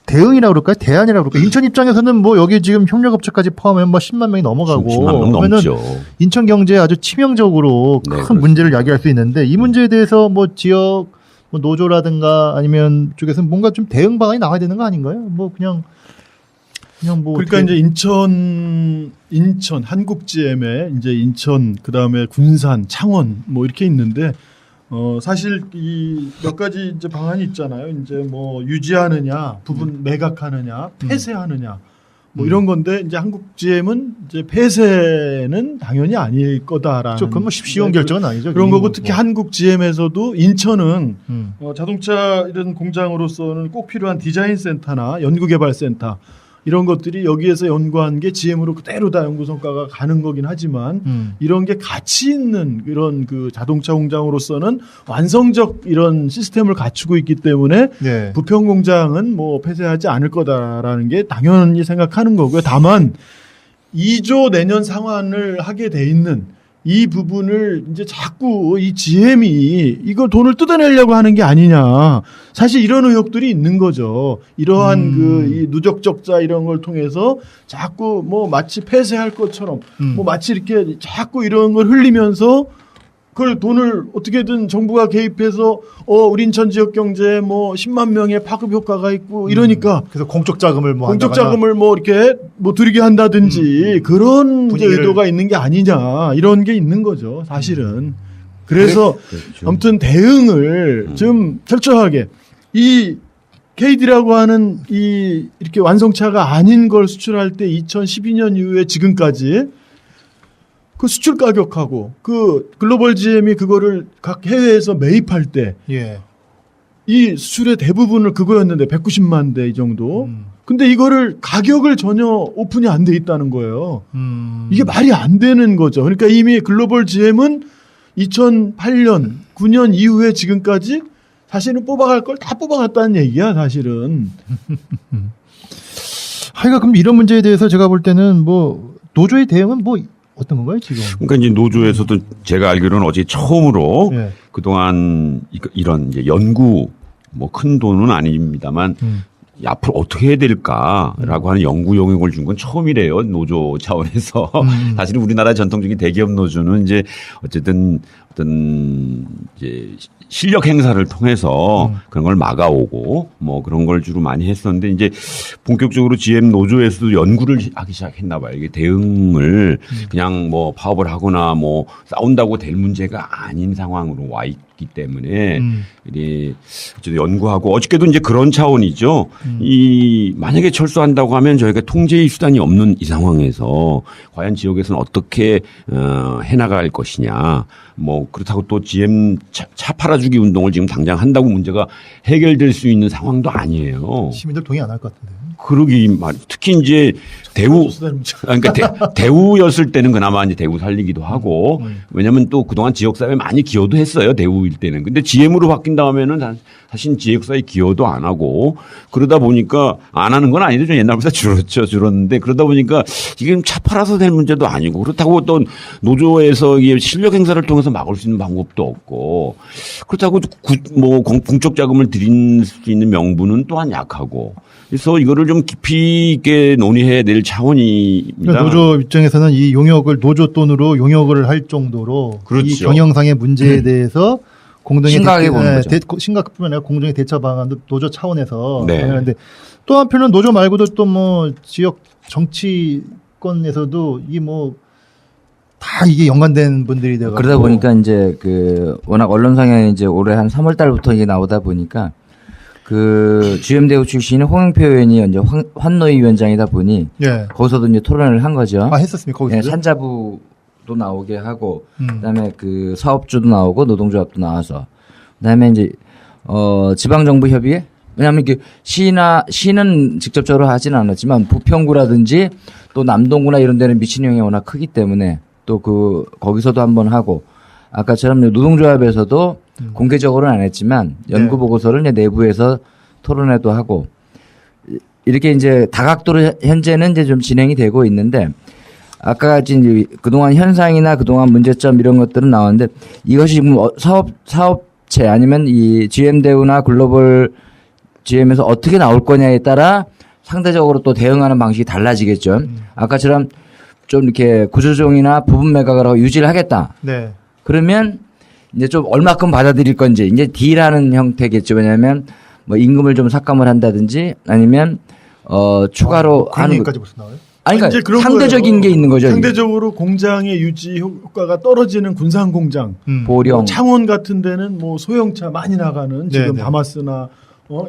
대응이라고 그럴까요? 대안이라고 그럴까요? 인천 입장에서는 뭐 여기 지금 협력업체까지 포함하면 뭐 10만 명이 넘어가고 10만 명 그러면은 넘죠. 인천 경제에 아주 치명적으로 큰 그렇습니다. 문제를 야기할 수 있는데 이 문제에 대해서 뭐 지역 뭐 노조라든가 아니면 쪽에서 뭔가 좀 대응 방안이 나와야 되는 거 아닌가요? 뭐 그냥 뭐 그러니까 어떻게- 이제 인천 한국 GM에 이제 인천 그다음에 군산, 창원 뭐 이렇게 있는데 사실 이 몇 가지 이제 방안이 있잖아요. 이제 뭐 유지하느냐, 부분 매각하느냐, 폐쇄하느냐 뭐 이런 건데 이제 한국 GM은 이제 폐쇄는 당연히 아닐 거다라는 그건 뭐 쉬운 결정은 아니죠. 그런 거고 뭐. 특히 한국 GM에서도 인천은 음. 자동차 이런 공장으로서는 꼭 필요한 디자인 센터나 연구개발 센터 이런 것들이 여기에서 연구한 게 GM으로 그대로 다 연구 성과가 가는 거긴 하지만 이런 게 가치 있는 이런 그 자동차 공장으로서는 완성적 이런 시스템을 갖추고 있기 때문에 네. 부평 공장은 뭐 폐쇄하지 않을 거다라는 게 당연히 생각하는 거고요. 다만 2조 내년 상환을 하게 돼 있는 이 부분을 이제 자꾸 이 GM이 이걸 돈을 뜯어내려고 하는 게 아니냐. 사실 이런 의혹들이 있는 거죠. 이러한 그 이 누적 적자 이런 걸 통해서 자꾸 뭐 마치 폐쇄할 것처럼 뭐 마치 이렇게 자꾸 이런 걸 흘리면서 그걸 돈을 어떻게든 정부가 개입해서 우리 인천 지역 경제에 뭐 10만 명의 파급 효과가 있고 이러니까 그래서 공적 자금을 뭐 공적 한다거나. 자금을 뭐 이렇게 뭐 들이게 한다든지 그런 이제 분위기를- 의도가 있는 게 아니냐 이런 게 있는 거죠 사실은. 그래서 그렇죠. 아무튼 대응을 좀 철저하게 이 KD라고 하는 이 이렇게 완성차가 아닌 걸 수출할 때 2012년 이후에 지금까지 그 수출 가격하고 그 글로벌 GM이 그거를 각 해외에서 매입할 때 예. 이 수출의 대부분을 그거였는데 190만 대 이 정도. 근데 이거를 가격을 전혀 오픈이 안 돼 있다는 거예요. 이게 말이 안 되는 거죠. 그러니까 이미 글로벌 GM은 2008년, 9년 이후에 지금까지 사실은 뽑아갈 걸 다 뽑아갔다는 얘기야, 사실은. 하여간 그럼 이런 문제에 대해서 제가 볼 때는 뭐 노조의 대응은 뭐 어떤 건가요 지금? 그러니까 이제 노조에서도 제가 알기로는 어제 처음으로 예. 그동안 이런 이제 연구 뭐 큰 돈은 아닙니다만 앞으로 어떻게 해야 될까라고 하는 연구 용역을 준 건 처음이래요. 노조 차원에서. 사실은 우리나라 전통적인 대기업 노조는 이제 어쨌든 어떤 이제 실력 행사를 통해서 그런 걸 막아오고 뭐 그런 걸 주로 많이 했었는데 이제 본격적으로 GM 노조에서도 연구를 하기 시작했나 봐요. 이게 대응을 그냥 뭐 파업을 하거나 뭐 싸운다고 될 문제가 아닌 상황으로 와 있기 때문에 이제 어쨌든 연구하고 어저께도 이제 그런 차원이죠. 이 만약에 철수한다고 하면 저희가 통제의 수단이 없는 이 상황에서 과연 지역에서는 어떻게 해나갈 것이냐. 뭐 그렇다고 또 GM 차 팔아주기 운동을 지금 당장 한다고 문제가 해결될 수 있는 상황도 아니에요. 시민들 동의 안 할 것 같은데. 그러기 말 특히 이제 대우 그러니까 대우였을 때는 그나마 이제 대우 살리기도 하고 왜냐하면 또 그동안 지역사회 많이 기여도 했어요. 대우일 때는. 근데 GM으로 바뀐 다음에는 사실 지역사회 기여도 안 하고 그러다 보니까 안 하는 건 아니죠. 옛날보다 줄었는데 그러다 보니까 지금 차 팔아서 될 문제도 아니고 그렇다고 또 노조에서 이게 실력 행사를 통해서 막을 수 있는 방법도 없고 그렇다고 뭐 공적 자금을 들인 수 있는 명분은 또한 약하고 그래서 이거를 좀 깊이 있게 논의해야 될 차원입니다. 그러니까 노조 입장에서는 이 용역을 노조 돈으로 용역을 할 정도로 그렇죠. 이 경영상의 문제에 대해서 공동의 심각하게 보는 거죠. 심각뿐만 아니라 공정의 대처 방안도 노조 차원에서 네. 하는데 또 한편은 노조 말고도 또 뭐 지역 정치권에서도 이 뭐 다 이게 연관된 분들이 되고 그러다 보니까 이제 그 워낙 언론상에 이제 올해 한 3월 달부터 이게 나오다 보니까 그 GM대우 출신의 홍영표 의원이 이제 환노위 위원장이다 보니 예. 거기서도 이제 토론을 한 거죠. 했었습니까? 거기서? 예, 산자부도 나오게 하고 그다음에 그 사업주도 나오고 노동조합도 나와서 그다음에 이제 지방정부 협의회 왜냐하면 이게 시는 직접적으로 하지는 않았지만 부평구라든지 또 남동구나 이런 데는 미친 영향이 워낙 크기 때문에 또 거기서도 한번 하고 아까처럼 노동조합에서도 공개적으로는 안 했지만 연구 보고서를 이제 내부에서 토론회도 하고 이렇게 이제 다각도로 현재는 이제 좀 진행이 되고 있는데 아까 같이 이제 그동안 현상이나 그동안 문제점 이런 것들은 나왔는데 이것이 지금 사업체 아니면 이 GM대우나 글로벌 GM에서 어떻게 나올 거냐에 따라 상대적으로 또 대응하는 방식이 달라지겠죠. 아까처럼 좀 이렇게 구조조정이나 부분 매각을 하고 유지를 하겠다. 네. 그러면 이제 좀 얼마큼 받아들일 건지 이제 딜하는 형태겠죠. 왜냐하면 뭐 임금을 좀 삭감을 한다든지 아니면 추가로 그런 하는 얘기까지 벌써 나와요? 아니 이제 그러니까 그런 상대적인 거예요. 게 있는 거죠. 상대적으로 공장의 유지 효과가 떨어지는 군산 공장, 보령 창원 같은 데는 뭐 소형차 많이 나가는 지금 네네. 다마스나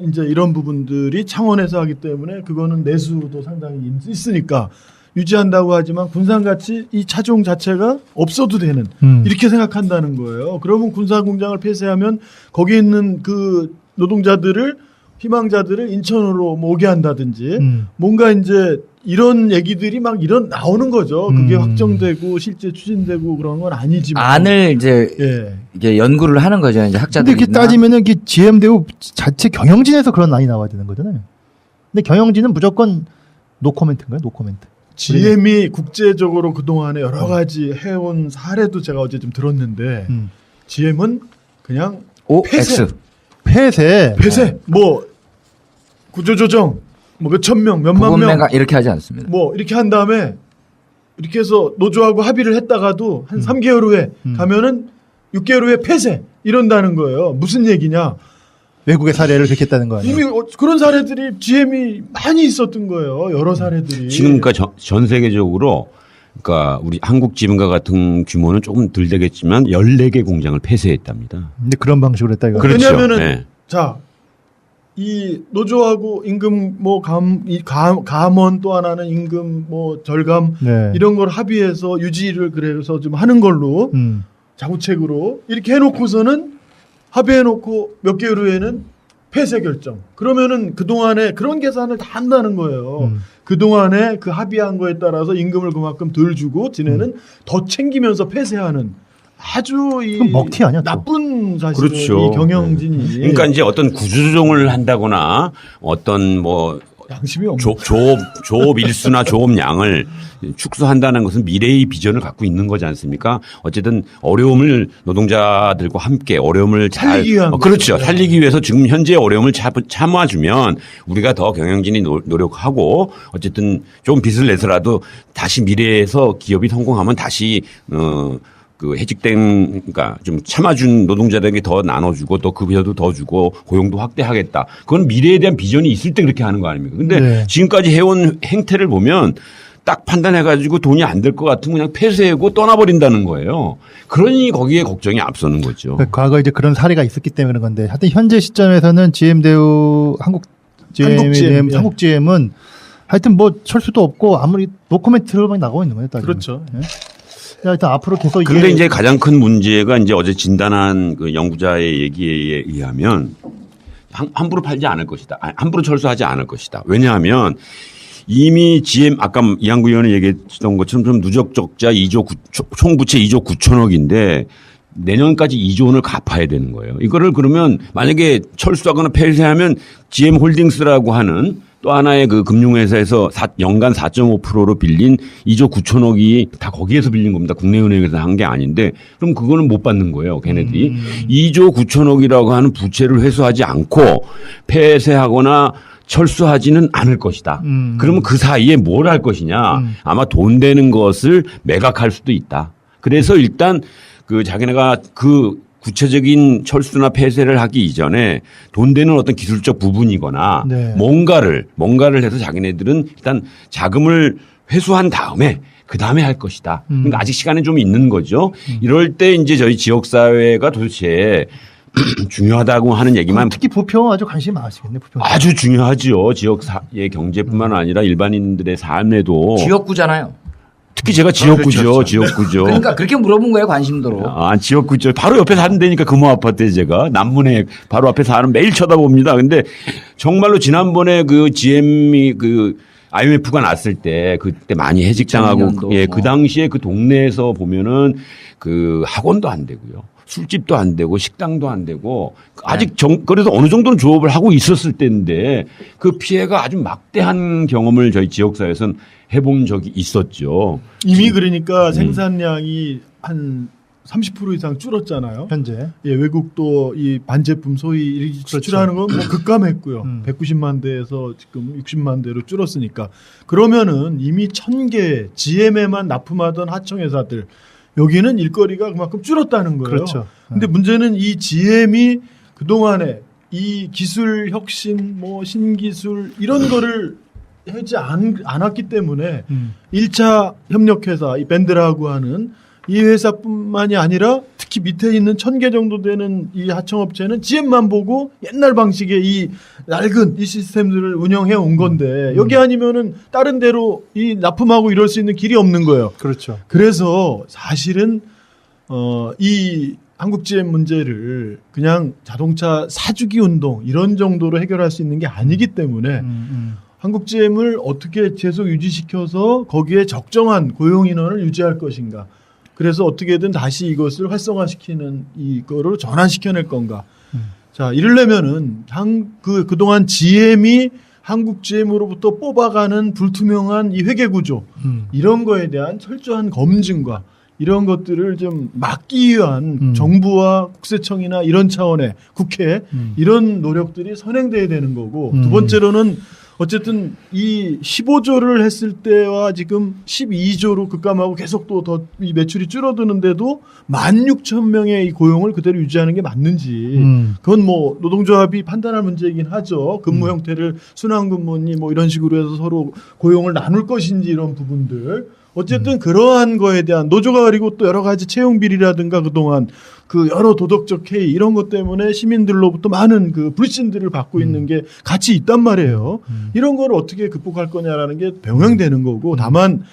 이제 이런 부분들이 창원에서 하기 때문에 그거는 내수도 상당히 있으니까 유지한다고 하지만 군산같이 이 차종 자체가 없어도 되는 이렇게 생각한다는 거예요. 그러면 군산 공장을 폐쇄하면 거기 있는 그 노동자들을 희망자들을 인천으로 뭐 오게 한다든지 뭔가 이제 이런 얘기들이 막 나오는 거죠. 그게 확정되고 실제 추진되고 그런 건 아니지만 안을 이제 예. 이게 연구를 하는 거죠. 이제 근데 학자들이. 이렇게 따지면은 이게 GM대우 자체 경영진에서 그런 난이 나와야 되는 거잖아요. 근데 경영진은 무조건 노코멘트인가요? 노코멘트. GM이 국제적으로 그동안에 여러 가지 해온 사례도 제가 어제 좀 들었는데 GM은 그냥 폐쇄. 폐쇄. 뭐 구조조정 뭐 몇천 명, 몇만 명 부분매가 이렇게 하지 않습니다. 뭐 이렇게 한 다음에 이렇게 해서 노조하고 합의를 했다가도 한 3개월 후에 가면은 6개월 후에 폐쇄 이런다는 거예요. 무슨 얘기냐? 외국의 사례를 그렇겠다는 거 아니에요? 이미 그런 사례들이 GM이 많이 있었던 거예요. 여러 사례들이. 지금 그러니까 전 세계적으로 그러니까 우리 한국 지분과 같은 규모는 조금 덜 되겠지만 14개 공장을 폐쇄했답니다. 근데 그런 방식으로 했다 이거. 그렇죠. 왜냐하면은 네. 자, 이 노조하고 임금 뭐 감원 또 하나는 임금 뭐 절감 네. 이런 걸 합의해서 유지를 그래서 좀 하는 걸로 자구책으로 이렇게 해놓고서는 합의해놓고 몇 개월 후에는 폐쇄 결정. 그러면은 그동안에 그런 계산을 다 한다는 거예요. 그동안에 그 합의한 거에 따라서 임금을 그만큼 덜 주고 지네는 더 챙기면서 폐쇄하는 아주 이 그럼 먹튀 아니야, 또? 나쁜 사실은 그렇죠. 이 경영진이. 그러니까 이제 어떤 구조조정을 한다거나 어떤 뭐 양심이 없는 조업 일수나 조업 양을 축소한다는 것은 미래의 비전을 갖고 있는 거지 않습니까? 어쨌든 어려움을 노동자들과 함께 어려움을 살리기 위한 그렇죠. 거죠. 살리기 위해서 지금 현재 어려움을 참아주면 우리가 더 경영진이 노력하고 어쨌든 좀 빚을 내서라도 다시 미래에서 기업이 성공하면 다시 그 해직된 그러니까 좀 참아준 노동자들에게 더 나눠주고 또 급여도 더 주고 고용도 확대하겠다. 그건 미래에 대한 비전이 있을 때 그렇게 하는 거 아닙니까? 근데 네. 지금까지 해온 행태를 보면 딱 판단해가지고 돈이 안 될 것 같으면 그냥 폐쇄하고 떠나버린다는 거예요. 그러니 거기에 걱정이 앞서는 거죠. 과거 이제 그런 사례가 있었기 때문에 그런 건데 하여튼 현재 시점에서는 GM대우 한국 GM은 하여튼 뭐 철수도 없고 아무리 노코멘트로만 나가고 있는 거예요. 따지면. 그렇죠. 예? 하여튼 앞으로 계속 이게 그런데 이제 가장 큰 문제가 이제 어제 진단한 그 연구자의 얘기에 의하면 함부로 팔지 않을 것이다. 함부로 철수하지 않을 것이다. 왜냐하면 이미 GM 아까 이한구 의원이 얘기했던 것처럼 좀 누적 적자 2조 총부채 2조 9천억인데 내년까지 2조 원을 갚아야 되는 거예요. 이거를 그러면 만약에 철수하거나 폐쇄하면 GM 홀딩스라고 하는 또 하나의 그 금융회사에서 연간 4.5%로 빌린 2조 9천억이 다 거기에서 빌린 겁니다. 국내은행에서 한 게 아닌데 그럼 그거는 못 받는 거예요. 걔네들이. 2조 9천억이라고 하는 부채를 회수하지 않고 폐쇄하거나 철수하지는 않을 것이다. 그러면 그 사이에 뭘 할 것이냐. 아마 돈 되는 것을 매각할 수도 있다. 그래서 일단 그 자기네가 그 구체적인 철수나 폐쇄를 하기 이전에 돈 되는 어떤 기술적 부분이거나 네. 뭔가를 해서 자기네들은 일단 자금을 회수한 다음에 그 다음에 할 것이다. 그러니까 아직 시간이 좀 있는 거죠. 이럴 때 이제 저희 지역사회가 도대체 중요하다고 하는 얘기만 특히 부평 아주 관심이 많으시겠네. 부평. 아주 중요하죠. 지역의 경제뿐만 아니라 일반인들의 삶에도. 지역구잖아요. 특히 제가 지역구죠. 그렇죠. 지역구죠. 그러니까 그렇게 물어본 거예요, 관심도로. 아, 지역구죠. 바로 옆에 사는 데니까 금호 아파트에 제가 남문에 바로 앞에 사는 매일 쳐다봅니다. 근데 정말로 지난번에 그 GM이 그 IMF가 났을 때 그때 많이 해직당하고 2002년도 예, 뭐. 그 당시에 그 동네에서 보면은 그 학원도 안 되고요. 술집도 안 되고 식당도 안 되고 아직 그래도 어느 정도는 조업을 하고 있었을 때인데 그 피해가 아주 막대한 경험을 저희 지역사회에서는 해본 적이 있었죠. 이미 그러니까 생산량이 한 30% 이상 줄었잖아요. 현재. 예, 외국도 이 반제품 소위 수출하는 건 뭐 급감했고요. 190만 대에서 지금 60만 대로 줄었으니까. 그러면은 이미 1000개 GM에만 납품하던 하청회사들 여기는 일거리가 그만큼 줄었다는 거예요. 그렇죠. 근데 문제는 이 GM이 그동안에 이 기술 혁신, 뭐 신기술 이런 거를 하지 않았기 때문에 1차 협력회사, 이 밴드라고 하는 이 회사뿐만이 아니라 특히 밑에 있는 1000개 정도 되는 이 하청업체는 GM만 보고 옛날 방식의 이 낡은 이 시스템들을 운영해 온 건데 여기 아니면은 다른 데로 이 납품하고 이럴 수 있는 길이 없는 거예요. 그렇죠. 그래서 사실은 이 한국 GM 문제를 그냥 자동차 사주기 운동 이런 정도로 해결할 수 있는 게 아니기 때문에 한국 GM을 어떻게 계속 유지시켜서 거기에 적정한 고용 인원을 유지할 것인가. 그래서 어떻게든 다시 이것을 활성화시키는 이거를 전환시켜낼 건가. 자, 이러려면은 그동안 GM이 한국 GM으로부터 뽑아가는 불투명한 이 회계 구조 이런 거에 대한 철저한 검증과 이런 것들을 좀 막기 위한 정부와 국세청이나 이런 차원의 국회 이런 노력들이 선행돼야 되는 거고 두 번째로는 어쨌든 이 15조를 했을 때와 지금 12조로 급감하고 계속 또 더 이 매출이 줄어드는데도 16,000명의 이 고용을 그대로 유지하는 게 맞는지 그건 뭐 노동조합이 판단할 문제이긴 하죠. 근무 형태를 순환근무니 뭐 이런 식으로 해서 서로 고용을 나눌 것인지 이런 부분들. 어쨌든 그러한 거에 대한 노조가 그리고 또 여러 가지 채용 비리라든가 그동안 그 여러 도덕적 해이 이런 것 때문에 시민들로부터 많은 그 불신들을 받고 있는 게 같이 있단 말이에요. 이런 걸 어떻게 극복할 거냐라는 게 병행되는 거고 다만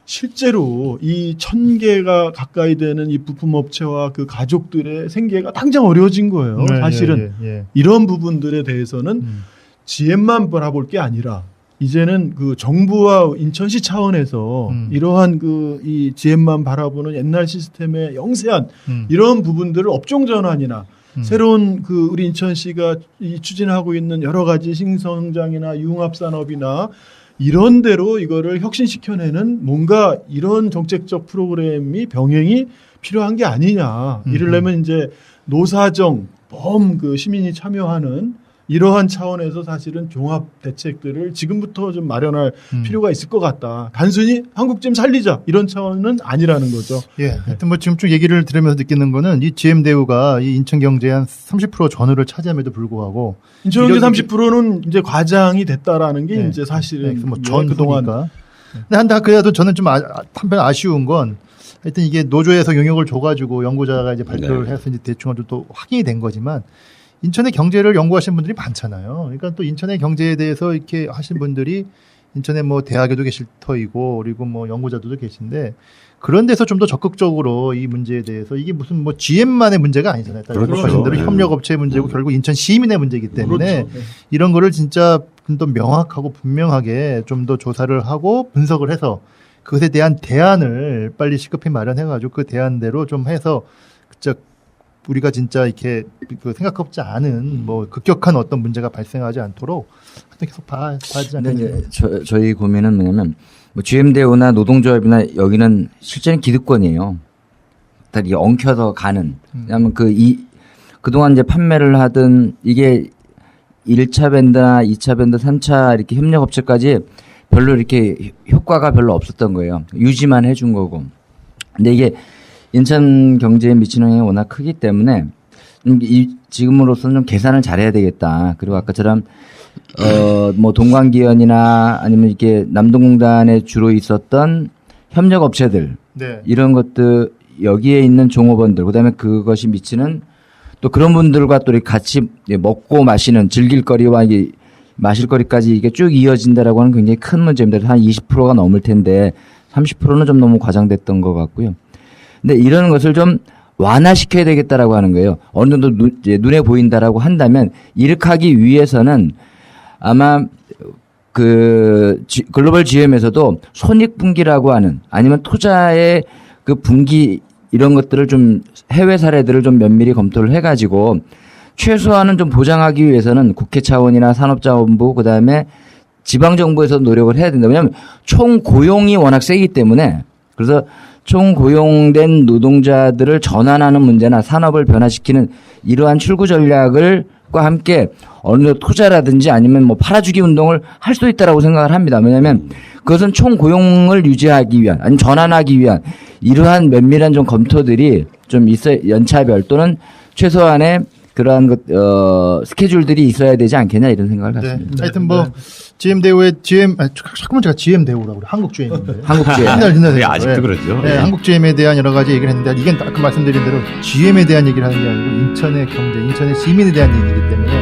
실제로 이 1000개가 가까이 되는 이 부품업체와 그 가족들의 생계가 당장 어려워진 거예요. 네, 사실은 예. 이런 부분들에 대해서는 GM만 바라볼 게 아니라 이제는 그 정부와 인천시 차원에서 이러한 그 이 GM만 바라보는 옛날 시스템의 영세한 이런 부분들을 업종 전환이나 새로운 그 우리 인천시가 이 추진하고 있는 여러 가지 신성장이나 융합 산업이나 이런 데로 이거를 혁신시켜내는 뭔가 이런 정책적 프로그램이 병행이 필요한 게 아니냐. 이러려면 이제 노사정, 그 시민이 참여하는 이러한 차원에서 사실은 종합 대책들을 지금부터 좀 마련할 필요가 있을 것 같다. 단순히 한국GM 살리자 이런 차원은 아니라는 거죠. 예. 하여튼 뭐 지금 쭉 얘기를 들으면서 느끼는 거는 이 GM 대우가 이 인천 경제의 한 30% 전후를 차지함에도 불구하고 인천경제 30%는 이제 과장이 됐다라는 게 이제 사실은 뭐전 그동안 그동안. 근데 한다 그래도 저는 좀 한편 아쉬운 건 하여튼 이게 노조에서 용역을 줘가지고 연구자가 이제 발표를 해서 이제 대충 또 확인이 된 거지만 인천의 경제를 연구하시는 분들이 많잖아요. 그러니까 또 인천의 경제에 대해서 이렇게 하신 분들이 인천에 뭐 대학에도 계실 터이고 그리고 뭐 연구자들도 계신데 그런 데서 좀 더 적극적으로 이 문제에 대해서 이게 무슨 뭐 GM만의 문제가 아니잖아요. 그렇죠. 말씀대로 협력업체의 문제고 결국 인천 시민의 문제이기 때문에 그렇죠. 이런 거를 진짜 좀 더 명확하고 분명하게 좀 더 조사를 하고 분석을 해서 그것에 대한 대안을 빨리 시급히 마련해가지고 그 대안대로 좀 해서 진짜 우리가 진짜 이렇게 그 생각하지 않은 뭐 급격한 어떤 문제가 발생하지 않도록 계속 봐야지 근데 않겠냐. 이제 저희 고민은 뭐냐면 뭐 GM 대우나 노동조합이나 여기는 실제는 기득권이에요. 다 이게 엉켜서 가는. 왜냐하면 그동안 이제 판매를 하던 이게 1차 밴드나 2차 밴드, 3차 이렇게 협력업체까지 별로 이렇게 효과가 별로 없었던 거예요. 유지만 해준 거고. 근데 이게 인천 경제에 미치는 영향이 워낙 크기 때문에 지금으로서는 좀 계산을 잘해야 되겠다. 그리고 아까처럼 뭐 동광기연이나 아니면 이렇게 남동공단에 주로 있었던 협력 업체들 네. 이런 것들 여기에 있는 종업원들 그다음에 그것이 미치는 또 그런 분들과 또 이렇게 같이 먹고 마시는 즐길 거리와 이게 마실 거리까지 이게 쭉 이어진다라고 하는 굉장히 큰 문제입니다. 한 20%가 넘을 텐데 30%는 좀 너무 과장됐던 것 같고요. 근데 이런 것을 좀 완화시켜야 되겠다라고 하는 거예요. 어느 정도 눈에 보인다라고 한다면 이렇게 하기 위해서는 아마 그 글로벌 GM에서도 손익분기라고 하는 아니면 투자의 그 분기 이런 것들을 좀 해외 사례들을 좀 면밀히 검토를 해가지고 최소한은 좀 보장하기 위해서는 국회 차원이나 산업자원부 그다음에 지방정부에서 노력을 해야 된다. 왜냐하면 총 고용이 워낙 세기 때문에 그래서 총 고용된 노동자들을 전환하는 문제나 산업을 변화시키는 이러한 출구 전략을과 함께 어느 정도 투자라든지 아니면 뭐 팔아주기 운동을 할 수도 있다라고 생각을 합니다. 왜냐하면 그것은 총 고용을 유지하기 위한 아니면 전환하기 위한 이러한 면밀한 좀 검토들이 좀 있어 연차별 또는 최소한의 그러한 스케줄들이 있어야 되지 않겠냐 이런 생각을 네. 갖습니다. 하여튼 뭐 GM 대우의 자꾸만 제가 GM 대우라고 그래. 한국 GM인데. 한국 GM. 네, 아직도 그러죠. 네, 네. 한국 GM에 대한 여러 가지 얘기를 했는데 이게 아까 말씀드린 대로 GM에 대한 얘기를 하는 게 아니고 인천의 경제, 인천의 시민에 대한 얘기이기 때문에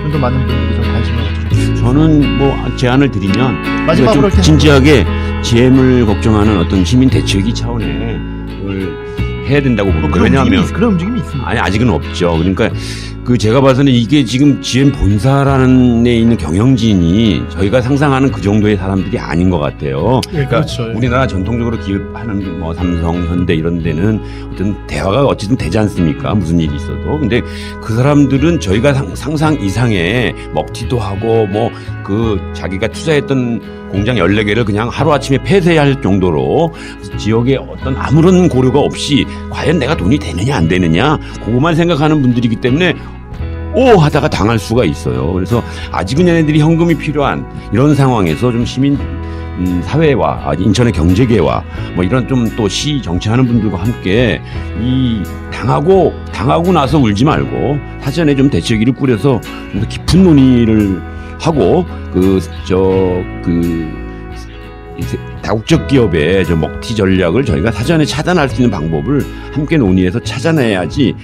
좀 더 많은 분들이 좀 관심을 가지고 저는 뭐 제안을 드리면 마지막으로 좀 이렇게 진지하게 GM을 걱정하는 어떤 시민 대책위 차원의 걸 해야 된다고 봅니다. 그런 왜냐하면 움직임이 그런 움직임이 있습니다. 아니 아직은 없죠. 그러니까 그 제가 봐서는 이게 지금 GM 본사라는 데 있는 경영진이 저희가 상상하는 그 정도의 사람들이 아닌 것 같아요. 그러니까 그렇죠. 우리나라 전통적으로 기업하는 뭐 삼성, 현대 이런 데는 어떤 대화가 어쨌든 되지 않습니까? 무슨 일이 있어도. 근데 그 사람들은 저희가 상상 이상의 먹튀도 하고 뭐 그 자기가 투자했던 공장 14개를 그냥 하루아침에 폐쇄할 정도로 지역에 어떤 아무런 고려가 없이 과연 내가 돈이 되느냐 안 되느냐 그것만 생각하는 분들이기 때문에 오 하다가 당할 수가 있어요. 그래서 아직은 얘네들이 현금이 필요한 이런 상황에서 좀 시민 사회와 인천의 경제계와 뭐 이런 좀 또 시 정치하는 분들과 함께 이 당하고 나서 울지 말고 사전에 좀 대책위를 꾸려서 좀 더 깊은 논의를 하고 다국적 기업의 저 먹튀 전략을 저희가 사전에 차단할 수 있는 방법을 함께 논의해서 찾아내야지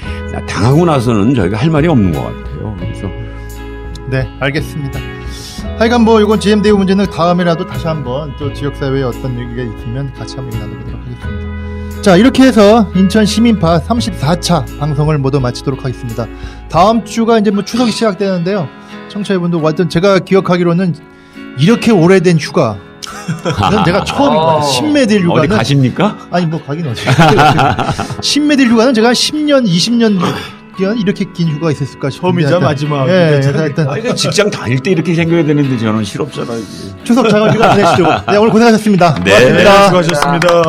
당하고 나서는 저희가 할 말이 없는 것 같아요. 그래서 네, 알겠습니다. 하여간 뭐 이건 GM 대우 문제는 다음에라도 다시 한번 또 지역사회에 어떤 얘기가 있으면 같이 한번 나눠보도록 하겠습니다. 자, 이렇게 해서 인천 시민파 34차 방송을 모두 마치도록 하겠습니다. 다음 주가 이제 뭐 추석이 시작되는데요. 청취자분들 완전 제가 기억하기로는 이렇게 오래된 휴가 이건 제가 처음입니다. 신메딜 휴가는 어디 가십니까? 아니 뭐 가긴 어디 신메딜 휴가는 제가 10년 20년 이렇게 긴 휴가가 있었을까 싶은데 처음이자 마지막. 예, 하여튼 아니, 직장 다닐 때 이렇게 생겨야 되는데 저는 실없잖아요. 이게. 추석 잘 휴가 보내시죠. 네, 오늘 고생하셨습니다. 네. 고맙습니다. 수고하셨습니다.